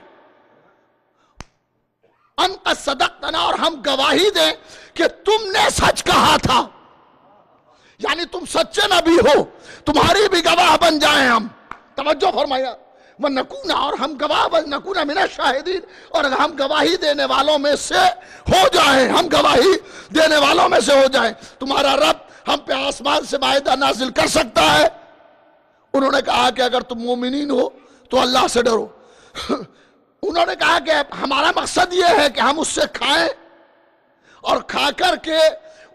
Speaker 3: ان قد صدقتنا، اور ہم گواہی دیں کہ تم نے سچ کہا تھا، یعنی تم سچے نبی ہو، تمہاری بھی گواہ بن جائیں ہم۔ توجہ فرمایا، وَنَكُونَ، اور ہم گواہ نَكُونَ مِنَ الشَّاهِدِينَ، اور ہم گواہی دینے والوں میں سے ہو جائیں، ہم گواہی دینے والوں میں سے ہو جائیں۔ تمہارا رب ہم پہ آسمان سے مائدہ نازل کر سکتا ہے؟ انہوں نے کہا کہ اگر تم مومنین ہو تو اللہ سے ڈرو۔ انہوں نے کہا کہ ہمارا مقصد یہ ہے کہ ہم اس سے کھائیں اور کھا کر کے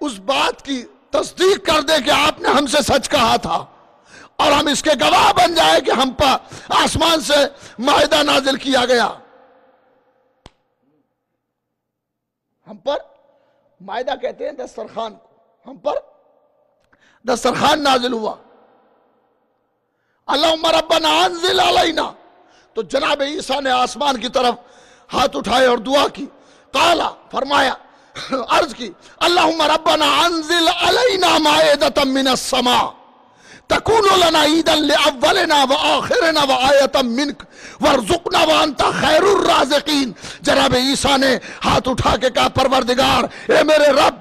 Speaker 3: اس بات کی تصدیق کر دیں کہ آپ نے ہم سے سچ کہا تھا، اور ہم اس کے گواہ بن جائیں کہ ہم پر آسمان سے مائدہ نازل کیا گیا۔ ہم پر مائدہ کہتے ہیں دسترخوان کو، ہم پر دسترخوان نازل ہوا۔ اللہم ربنا انزل علینا، تو جناب عیسیٰ نے آسمان کی طرف ہاتھ اٹھائے اور دعا کی، قالا، فرمایا، عرض کی، اللہم ربنا انزل علینا مائدۃ من السماء تکون لنا عیدا لأولنا وآخرنا وآیتا منک وارزقنا وانت خیر الرازقین۔ جناب عیسیٰ نے ہاتھ اٹھا کے کہا، پروردگار اے میرے رب،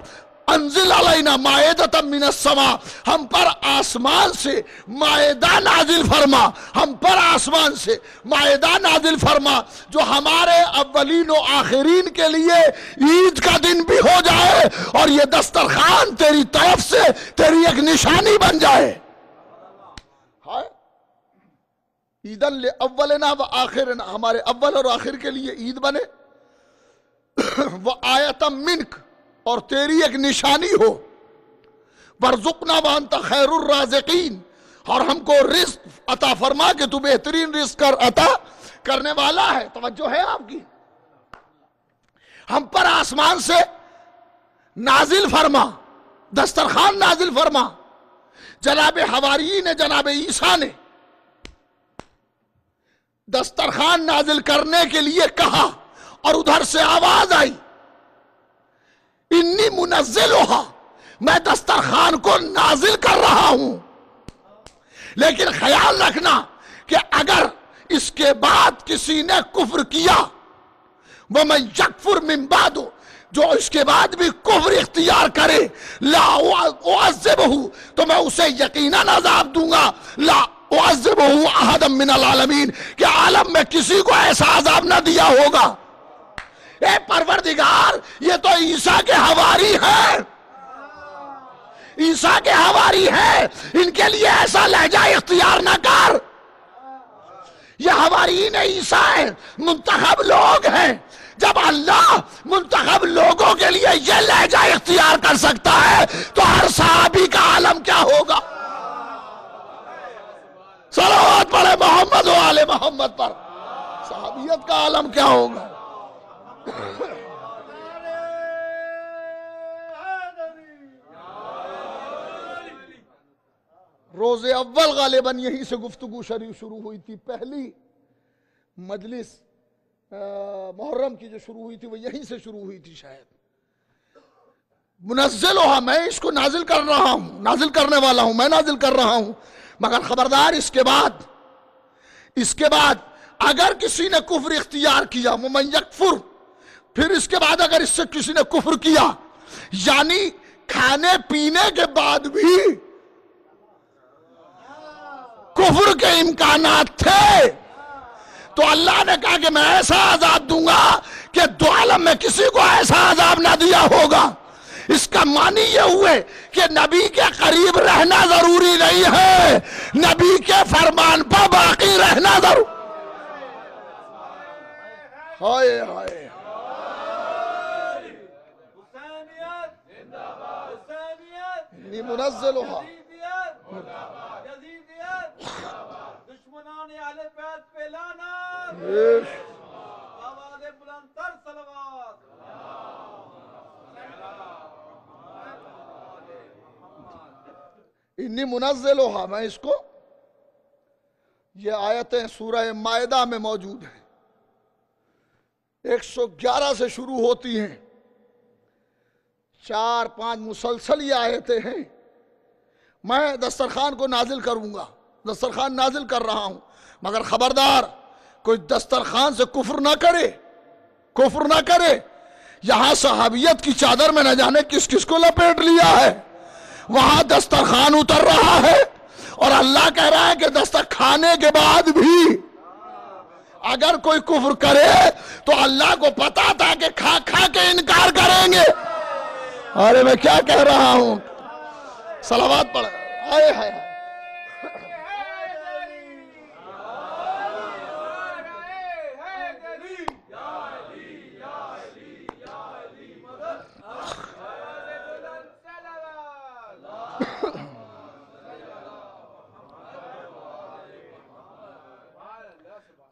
Speaker 3: انزل علینا مائدۃ من السماء، ہم پر آسمان سے مائدہ نازل فرما، ہم پر آسمان سے مائدہ نازل فرما جو ہمارے اولین و آخرین کے لیے عید کا دن بھی ہو جائے، اور یہ دسترخوان تیری طرف سے تیری ایک نشانی بن جائے۔ عیداً لأولنا و آخرنا، ہمارے اول اور آخر کے لیے عید بنے، وآیتا منک، اور تیری ایک نشانی ہو، وارزقنا وانت خیر الرازقین، اور ہم کو رزق عطا فرما کہ تو بہترین رزق عطا کرنے والا ہے۔ توجہ ہے آپ کی؟ ہم پر آسمان سے نازل فرما، دسترخوان نازل فرما۔ جناب حواریین نے، جناب عیسیٰ نے دسترخوان نازل کرنے کے لیے کہا، اور ادھر سے آواز آئی، انی منزلھا، میں دسترخوان کو نازل کر رہا ہوں، لیکن خیال رکھنا کہ اگر اس کے بعد کسی نے کفر کیا، وَمَن یکفر من بعد، جو اس کے بعد بھی کفر اختیار کرے، لا اعذبہ، تو میں اسے یقیناً عذاب دوں گا، لا اعذبہ احدا من العالمین، کہ عالم میں کسی کو ایسا عذاب نہ دیا ہوگا۔ اے پروردگار، یہ تو عیسیٰ کے حواری ہیں، عیسیٰ کے حواری ہیں، ان کے لیے ایسا لہجہ اختیار نہ کر۔ یہ حواریین عیسیٰ ہیں، منتخب لوگ ہیں۔ جب اللہ منتخب لوگوں کے لیے یہ لہجہ اختیار کر سکتا ہے تو ہر صحابی کا عالم کیا ہوگا؟ صلوات پڑھے محمد و آل محمد پر، صحابیت کا عالم کیا ہوگا؟ روز اول غالباً یہیں سے گفتگو شروع ہوئی تھی، پہلی مجلس محرم کی جو شروع ہوئی تھی وہ یہیں سے شروع ہوئی تھی شاید۔ منزلها، میں اس کو نازل کر رہا ہوں، نازل کرنے والا ہوں، میں نازل کر رہا ہوں، مگر خبردار اس کے بعد اگر کسی نے کفر اختیار کیا، ومن یکفر، پھر اس کے بعد اگر اس سے کسی نے کفر کیا، یعنی کھانے پینے کے بعد بھی کفر کے امکانات تھے، تو اللہ نے کہا کہ میں ایسا عذاب دوں گا کہ دو عالم میں کسی کو ایسا عذاب نہ دیا ہوگا۔ اس کا معنی یہ ہوئے کہ نبی کے قریب رہنا ضروری نہیں ہے، نبی کے فرمان پر باقی رہنا ضروری۔ ہائے ہائے، منزلها،
Speaker 2: دشمنان اہل بیت پہ لعنت، آواز بلندتر صلوات۔
Speaker 3: انی منزلها، میں اس کو، یہ آیتیں سورہ مائدہ میں موجود ہیں، 111 سے شروع ہوتی ہیں، 4-5 مسلسل یہ آیتیں ہیں۔ میں دسترخوان کو نازل کروں گا، دسترخوان نازل کر رہا ہوں، مگر خبردار کوئی دسترخوان سے کفر نہ کرے، کفر نہ کرے۔ یہاں صحابیت کی چادر میں نہ جانے کس کس کو لپیٹ لیا ہے، وہاں دسترخوان اتر رہا ہے اور اللہ کہہ رہا ہے کہ کھانے کے بعد بھی اگر کوئی کفر کرے تو اللہ کو پتا تھا کہ کھا کھا کے انکار کریں گے۔ ارے میں کیا کہہ رہا ہوں، صلوات پڑھ، آئے ہائے۔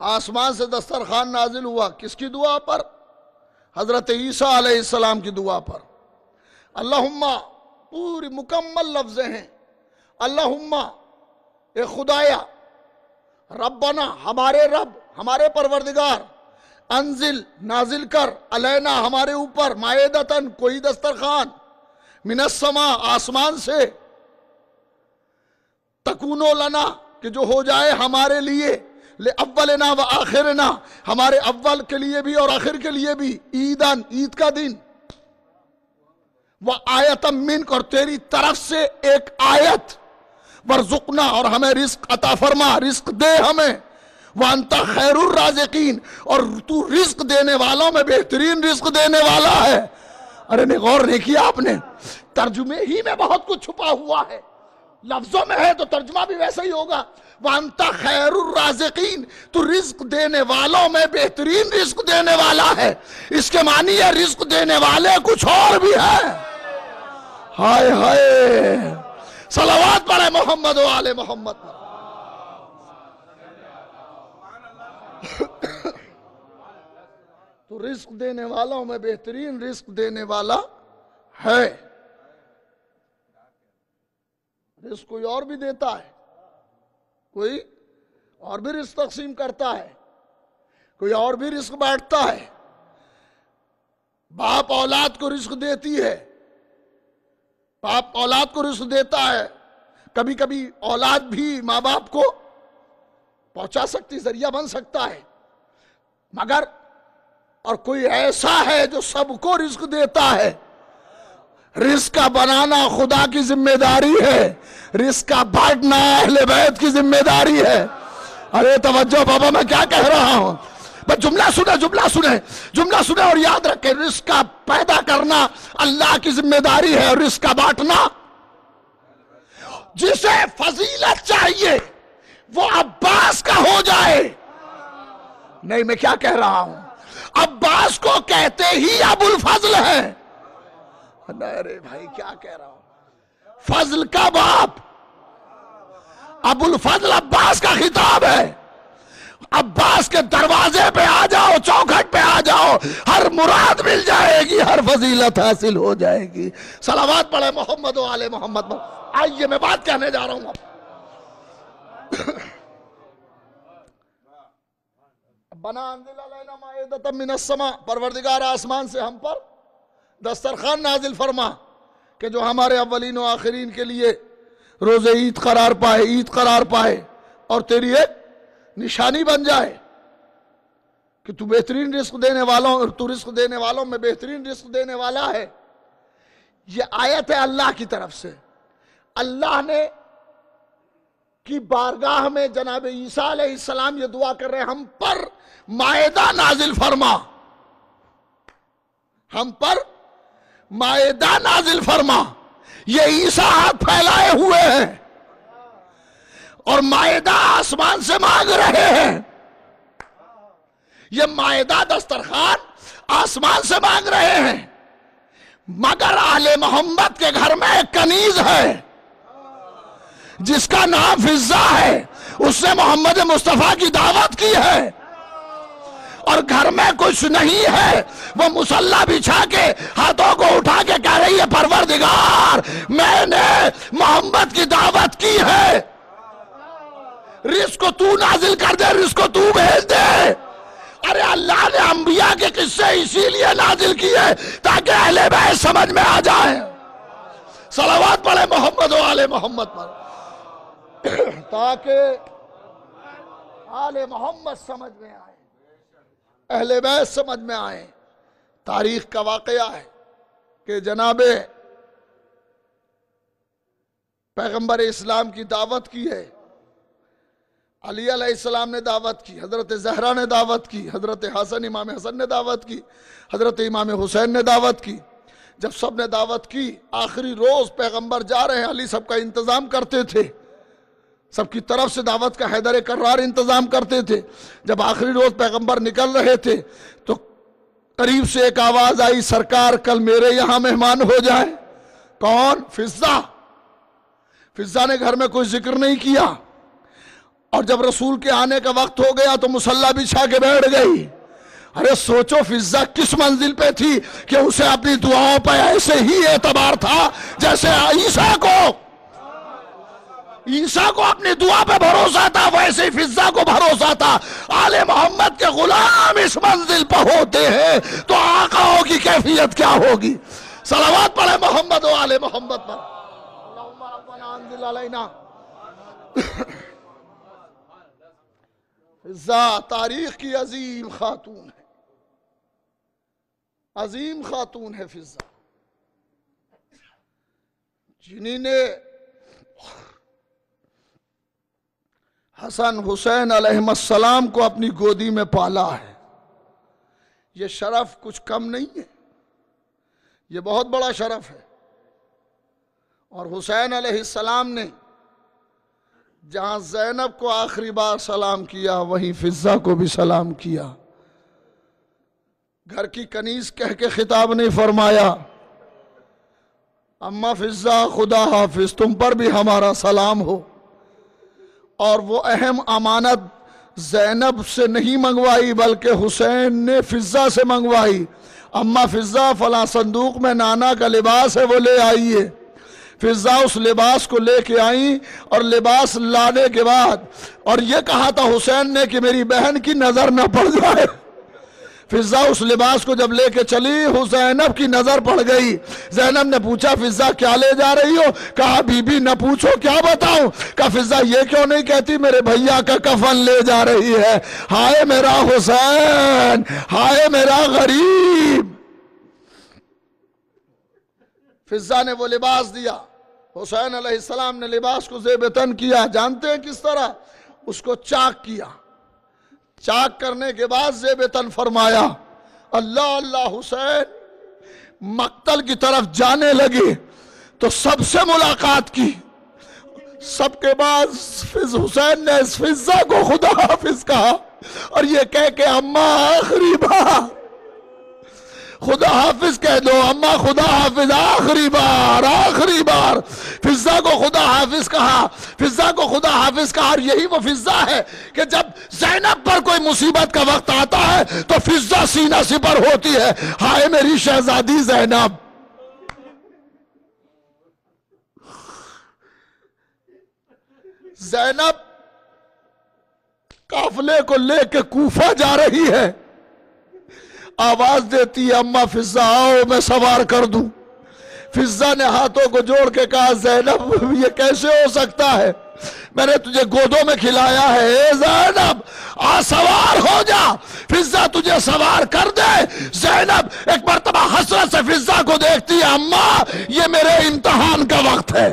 Speaker 3: آسمان سے دسترخوان نازل ہوا، کس کی دعا پر؟ حضرت عیسیٰ علیہ السلام کی دعا پر۔ اللہم، پوری مکمل لفظیں ہیں، اللہم، اے خدایا، ربنا، ہمارے رب، ہمارے پروردگار، انزل، نازل کر، علینا، ہمارے اوپر، مائدتن، کوئی دسترخوان، من السماء، آسمان سے، تکونو لنا، کہ جو ہو جائے ہمارے لیے، لأولنا و آخرنا، ہمارے اول کے لیے بھی اور آخر کے لیے بھی، عیدن، عید کا دن، وآیتم منک، اور تیری طرف سے ایک آیت، ورزقنا، اور ہمیں رزق عطا فرما، رزق دے ہمیں، وانت خیر الرازقین، اور تو رزق دینے والوں میں بہترین رزق دینے والا ہے۔ ارے نہیں، غور نہیں کیا آپ نے، ترجمے ہی میں بہت کچھ چھپا ہوا ہے، لفظوں میں ہے تو ترجمہ بھی ویسا ہی ہوگا، وانت خیر الرازقین، تو رزق دینے والوں میں بہترین رزق دینے والا ہے۔ اس کے معنی ہے رزق دینے والے کچھ اور بھی ہے۔ ہائے ہائے، صلوات پڑھے محمد و آل محمد۔ تو رزق دینے والوں میں بہترین رزق دینے والا ہے۔ رزق کوئی اور بھی دیتا ہے، کوئی اور بھی رزق تقسیم کرتا ہے، کوئی اور بھی رزق بانٹتا ہے۔ باپ اولاد کو رزق دیتی ہے، باپ اولاد کو رزق دیتا ہے، کبھی کبھی اولاد بھی ماں باپ کو پہنچا سکتی، ذریعہ بن سکتا ہے، مگر اور کوئی ایسا ہے جو سب کو رزق دیتا ہے، رزق کا بنانا خدا کی ذمہ داری ہے، رزق کا بانٹنا اہل بیت کی ذمہ داری ہے۔ ارے توجہ بابا، میں کیا کہہ رہا ہوں؟ بس جملہ سنے اور یاد رکھیں، رزق کا پیدا کرنا اللہ کی ذمہ داری ہے، اور رزق کا بانٹنا جسے فضیلت چاہیے وہ عباس کا ہو جائے۔ نہیں، میں کیا کہہ رہا ہوں؟ عباس کو کہتے ہی ابو الفضل ہے۔ ارے بھائی کیا کہہ رہا ہوں؟ فضل کا باپ ابو الفضل عباس کا خطاب ہے۔ عباس کے دروازے پہ آ جاؤ، چوکھٹ پہ آ جاؤ، ہر مراد مل جائے گی، ہر فضیلت حاصل ہو جائے گی۔ صلوات پڑھے محمد و آل محمد پر۔ آئیے میں بات کہنے جا رہا ہوں اب۔ بنا انزل علینا مائدۃ من السماء، پروردگار آسمان سے ہم پر دسترخوان نازل فرما کہ جو ہمارے اولین و آخرین کے لیے روز عید قرار پائے اور تیری ایک نشانی بن جائے کہ تو بہترین رزق دینے والوں، اور تو رزق دینے والوں میں بہترین رزق دینے والا ہے۔ یہ آیت ہے اللہ کی طرف سے۔ اللہ نے کی بارگاہ میں جناب عیسیٰ علیہ السلام یہ دعا کر رہے ہیں، ہم پر مائدہ نازل فرما، ہم پر مائدہ نازل فرما۔ یہ عیسیٰ ہاتھ پھیلائے ہوئے ہیں اور مائدہ آسمان سے مانگ رہے ہیں۔ یہ مائدہ دسترخوان آسمان سے مانگ رہے ہیں، مگر آل محمد کے گھر میں ایک کنیز ہے جس کا نام فضہ ہے، اس نے محمد مصطفیٰ کی دعوت کی ہے، اور گھر میں کچھ نہیں ہے، وہ مصلی بچھا کے ہاتھوں کو اٹھا کے کہہ رہی ہے پروردگار میں نے محمد کی دعوت کی ہے، رزق کو تو نازل کر دے، رزق کو تو بھیج دے۔ ارے اللہ نے انبیاء کے قصے اسی لیے نازل کیے تاکہ اہل بیت سمجھ میں آ جائیں۔ صلوات پڑھے محمد و آل محمد پر، تاکہ آل محمد سمجھ میں آئے، اہل بیت سمجھ میں آئے۔ تاریخ کا واقعہ ہے کہ جناب پیغمبر اسلام کی دعوت کی ہے، علی علیہ السلام نے دعوت کی، حضرت زہرا نے دعوت کی، حضرت حسن امام حسن نے دعوت کی، حضرت امام حسین نے دعوت کی۔ جب سب نے دعوت کی، آخری روز پیغمبر جا رہے ہیں، علی سب کا انتظام کرتے تھے، سب کی طرف سے دعوت کا حیدر کرار انتظام کرتے تھے۔ جب آخری روز پیغمبر نکل رہے تھے تو قریب سے ایک آواز آئی، سرکار کل میرے یہاں مہمان ہو جائیں۔ کون؟ فضہ۔ فضہ نے گھر میں کوئی ذکر نہیں کیا، اور جب رسول کے آنے کا وقت ہو گیا تو مصلی بچھا کے بیٹھ گئی۔ ارے سوچو فضہ کس منزل پہ تھی کہ اسے اپنی دعاؤں پہ ایسے ہی اعتبار تھا جیسے عیسیٰ کو اپنی دعا پہ بھروسہ تھا، ویسے ہی فضہ کو بھروسہ تھا۔ آل محمد کے غلام اس منزل پہ ہوتے ہیں تو آقاؤں کی کیفیت کیا ہوگی؟ صلوات پڑھے محمد و آل محمد پر۔ اللہم ربنا انزل علینا۔ فضہ تاریخ کی عظیم خاتون ہے، عظیم خاتون ہے فضہ، جنہی نے حسن حسین علیہ السلام کو اپنی گودی میں پالا ہے۔ یہ شرف کچھ کم نہیں ہے، یہ بہت بڑا شرف ہے۔ اور حسین علیہ السلام نے جہاں زینب کو آخری بار سلام کیا، وہیں فضہ کو بھی سلام کیا۔ گھر کی کنیز کہہ کے خطاب نہیں فرمایا، اماں فضہ خدا حافظ، تم پر بھی ہمارا سلام ہو۔ اور وہ اہم امانت زینب سے نہیں منگوائی بلکہ حسین نے فضہ سے منگوائی۔ اماں فضہ فلاں صندوق میں نانا کا لباس ہے وہ لے آئیے۔ فضہ اس لباس کو لے کے آئیں، اور لباس لانے کے بعد اور یہ کہا تھا حسین نے کہ میری بہن کی نظر نہ پڑ جائے۔ فضہ اس لباس کو جب لے کے چلی، زینب کی نظر پڑ گئی۔ زینب نے پوچھا فضہ کیا لے جا رہی ہو؟ کہا بی بی نہ پوچھو کیا بتاؤں۔ کہا فضہ یہ کیوں نہیں کہتی میرے بھیا کا کفن لے جا رہی ہے؟ ہائے میرا حسین، ہائے میرا غریب۔ فضہ نے وہ لباس دیا، حسین علیہ السلام نے لباس کو زیب تن کیا، جانتے ہیں کس طرح؟ اس کو چاک کیا، چاک کرنے کے بعد زیب تن فرمایا، اللہ اللہ حسین مقتل کی طرف جانے لگے تو سب سے ملاقات کی، سب کے بعد حسین نے اس فضہ کو خدا حافظ کہا اور یہ کہہ کہ اماں آخری بار خدا حافظ کہہ دو، اماں خدا حافظ، آخری بار آخری بار فضہ کو خدا حافظ کہا، فضہ کو خدا حافظ کہا۔ اور یہی وہ فضہ ہے کہ جب زینب پر کوئی مصیبت کا وقت آتا ہے تو فضہ سینہ سپر ہوتی ہے، ہائے میری شہزادی زینب۔ زینب قافلے کو لے کے کوفہ جا رہی ہے، آواز دیتی ہے اماں فضہ آؤ میں سوار کر دوں۔ فضہ نے ہاتھوں کو جوڑ کے کہا زینب یہ کیسے ہو سکتا ہے، میں نے تجھے گودوں میں کھلایا ہے، اے زینب آ سوار ہو جا، فضہ تجھے سوار کر دے۔ زینب ایک مرتبہ حسرت سے فضہ کو دیکھتی ہے، اماں یہ میرے امتحان کا وقت ہے،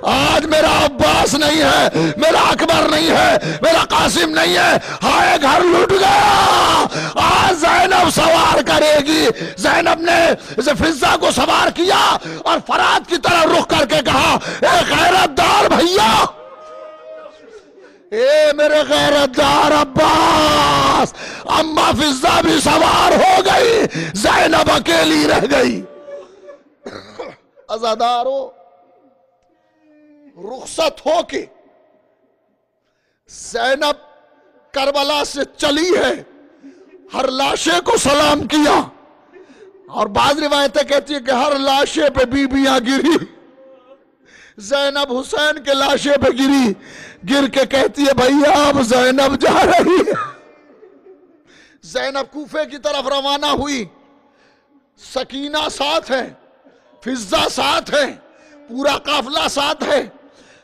Speaker 3: آج میرا عباس نہیں ہے، میرا اکبر نہیں ہے، میرا قاسم نہیں ہے، ہائے گھر لٹ گیا، آج زینب سوار کرے گی۔ زینب نے فضہ کو سوار کیا اور فرات کی طرح رخ کر کے کہا اے غیرت دار بھیا، اے میرے غیرت دار عباس۔ اماں فضہ بھی سوار ہو گئی، زینب اکیلی رہ گئی۔ عزادارو رخصت ہو کے زینب کربلا سے چلی ہے، ہر لاشے کو سلام کیا، اور بعض روایتیں کہتی ہیں کہ ہر لاشے پہ بیبیاں گری۔ زینب حسین کے لاشے پہ گری، گر کے کہتی ہے بھیا اب زینب جا رہی ہے۔ زینب کوفے کی طرف روانہ ہوئی، سکینہ ساتھ ہے، فضہ ساتھ ہے، پورا قافلہ ساتھ ہے۔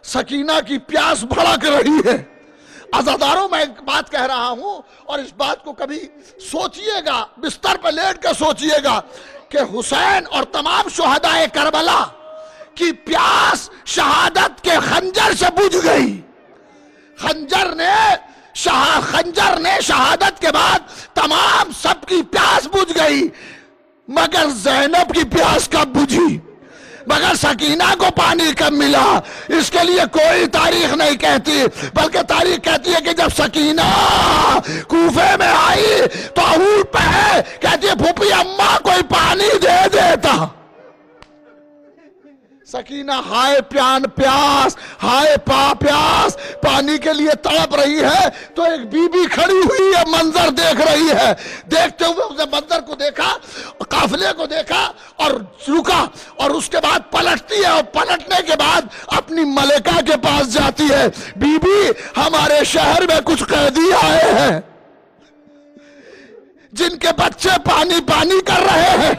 Speaker 3: سکینہ کی پیاس بھڑک رہی ہے۔ عزاداروں میں ایک بات کہہ رہا ہوں اور اس بات کو کبھی سوچئے گا، بستر پہ لیٹ کے سوچئے گا کہ حسین اور تمام شہدائے کربلا کی پیاس شہادت کے خنجر سے بجھ گئی۔ خنجر نے شہادت کے بعد تمام سب کی پیاس بجھ گئی، مگر زینب کی پیاس کب بجھی، مگر سکینہ کو پانی کب ملا، اس کے لیے کوئی تاریخ نہیں کہتی، بلکہ تاریخ کہتی ہے کہ جب سکینہ کوفے میں آئی تو اونٹ پہ ہے، کہتی ہے پھوپھی اماں کوئی پانی دے دیتا۔ سکینہ ہائے پیاس، ہائے پیاس، پانی کے لیے تڑپ رہی ہے تو ایک بی بی کھڑی ہوئی ہے، منظر دیکھ رہی ہے۔ دیکھتے ہوئے اس نے منظر کو دیکھا، قافلے کو دیکھا اور رکا، اور اس کے بعد پلٹتی ہے، اور پلٹنے کے بعد اپنی ملکہ کے پاس جاتی ہے، بی بی ہمارے شہر میں کچھ قیدی آئے ہیں جن کے بچے پانی کر رہے ہیں۔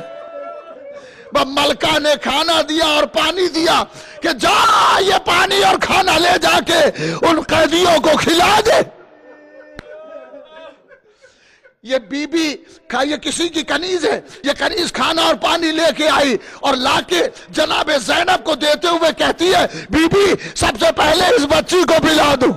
Speaker 3: ملکہ نے کھانا دیا اور پانی دیا کہ جا یہ پانی اور کھانا لے جا کے ان قیدیوں کو کھلا دے۔ یہ بی بی یہ کسی کی کنیز ہے، یہ کنیز کھانا اور پانی لے کے آئی اور لا کے جناب زینب کو دیتے ہوئے کہتی ہے بی بی سب سے پہلے اس بچی کو پلا دو۔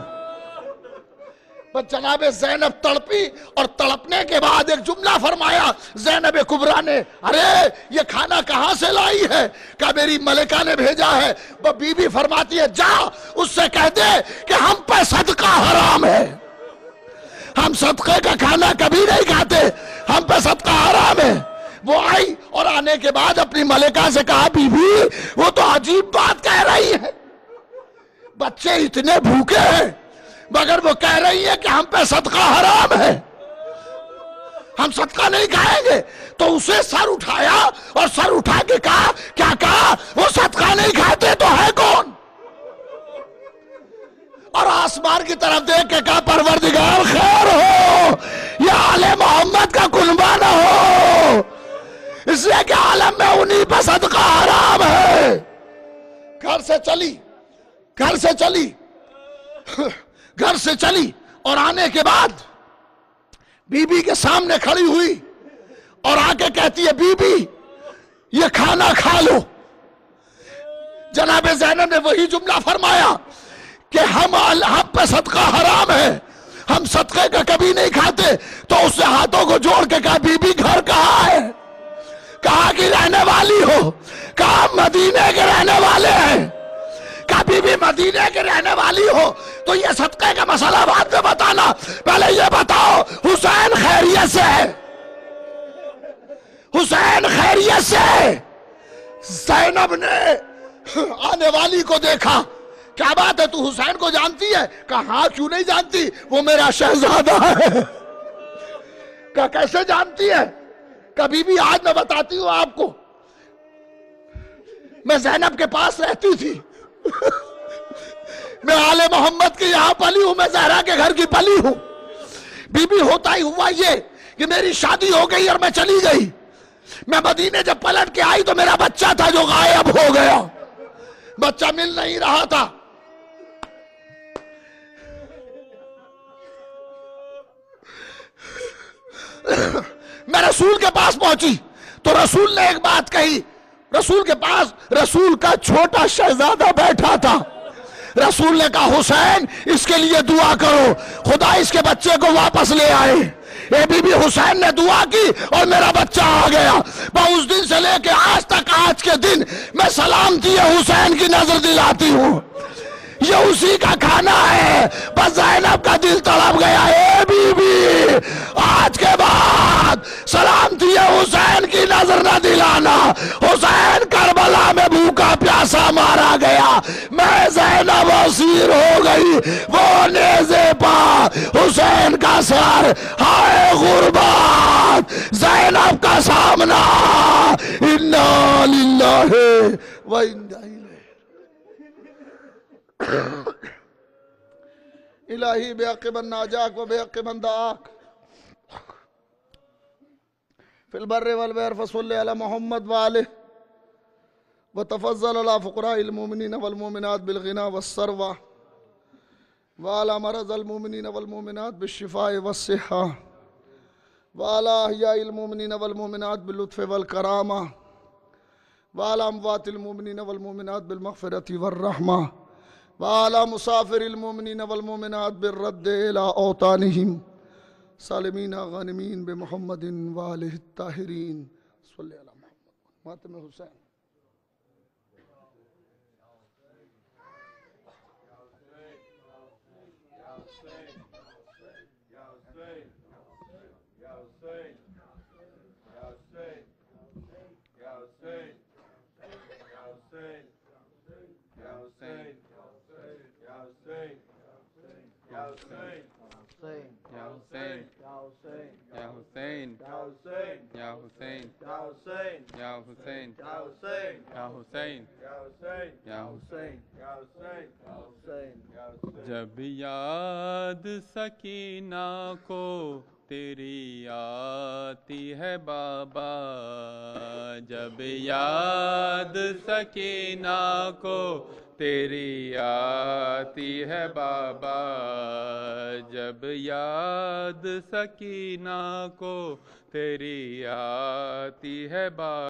Speaker 3: بس جناب زینب تڑپی اور تڑپنے کے بعد ایک جملہ فرمایا زینب کبریٰ نے، ارے یہ کھانا کہاں سے لائی ہے؟ کہا میری ملکہ نے بھیجا ہے۔ وہ بی بی فرماتی ہے جا اس سے کہہ دے کہ ہم پہ صدقہ حرام ہے، ہم صدقے کا کھانا کبھی نہیں کھاتے، ہم پہ صدقہ حرام ہے۔ وہ آئی اور آنے کے بعد اپنی ملکہ سے کہا بی بی وہ تو عجیب بات کہہ رہی ہے، بچے اتنے بھوکے ہیں مگر وہ کہہ رہی ہے کہ ہم پہ صدقہ حرام ہے، ہم صدقہ نہیں کھائیں گے۔ تو اسے سر اٹھایا اور سر اٹھا کے کہا کیا کہا؟ وہ صدقہ نہیں کھاتے تو ہے کون؟ اور آسمان کی طرف دیکھ کے کہا پروردگار خیر ہو یا آل محمد کا کنبہ نہ ہو، اس لیے کہ عالم میں انہی پہ صدقہ حرام ہے۔ گھر سے چلی اور آنے کے بعد بی بی کے سامنے کھڑی ہوئی اور آ کے کہتی ہے بی بی یہ کھانا کھا لو۔ جناب زینب نے وہی جملہ فرمایا کہ ہم پہ صدقہ حرام ہے، ہم صدقے کا کبھی نہیں کھاتے. تو اس نے ہاتھوں کو جوڑ کے کہا بی بی گھر کہاں ہے؟ کہاں کی رہنے والی ہو؟ کہا مدینے کے رہنے والے ہیں. کہا بی بی مدینے کے رہنے والی ہو تو یہ صدقے کا مسئلہ بعد میں بتانا، پہلے یہ بتاؤ حسین خیریت سے ہے؟ حسین خیریت سے ہے؟ زینب نے آنے والی کو دیکھا. کیا بات ہے، تو حسین کو جانتی ہے؟ کہا ہاں، کیوں نہیں جانتی، وہ میرا شہزادہ ہے. کہا کیسے جانتی ہے؟ کہا بی بی آج میں بتاتی ہوں آپ کو. میں زینب کے پاس رہتی تھی، میں آل محمد کے یہاں پلی ہوں، میں زہرا کے گھر کی پلی ہوں. بی بی ہوتا ہی ہوا یہ کہ میری شادی ہو گئی اور میں چلی گئی. میں مدینے جب پلٹ کے آئی تو میرا بچہ تھا جو غائب ہو گیا، بچہ مل نہیں رہا تھا. میں رسول کے پاس پہنچی تو رسول نے ایک بات کہی. رسول کے پاس رسول کا چھوٹا شہزادہ بیٹھا تھا. رسول نے کہا حسین اس کے لیے دعا کرو، خدا اس کے بچے کو واپس لے آئے. اے بی بی حسین نے دعا کی اور میرا بچہ آ گیا. میں اس دن سے لے کے آج تک، آج کے دن میں سلامتی حسین کی نظر دلاتی ہوں. یہ اسی کا کھانا ہے. بس زینب کا دل تڑپ گیا. اے بی بی آج کے بعد سلامتی حسین کی نظر نہ دلانا. حسین کربلا میں بھوکا پیاسا مارا گیا، میں زینب اسیر ہو گئی. وہ نیزے پا حسین کا سر، ہائے غربت زینب کا سامنا. انا للہ و انا الیہ. الہی بحق من ناجاک و بحق من دعاک فی البر والبحر فصلی علی محمد وآلہ وتفضل علی فقراء المؤمنین والمؤمنات بالغنا والثروہ وعلى مرض المؤمنین والمؤمنات بالشفاء والصحہ وعلى احیاء المؤمنین والمؤمنات باللطف والکرامہ وعلى اموات المؤمنین والمؤمنات بالمغفرة والرحمہ وعلى مسافر المؤمنین والمؤمنات بالرد الى اوطانہم سالمین غانمین بمحمد وآلہ الطاہرین. صلی علی محمد. ماتم حسین.
Speaker 4: جب یاد سکینہ کو تیری آتی ہے بابا، جب یاد سکینہ کو تیری آتی ہے بابا، جب یاد سکینہ کو تیری آتی ہے بابا.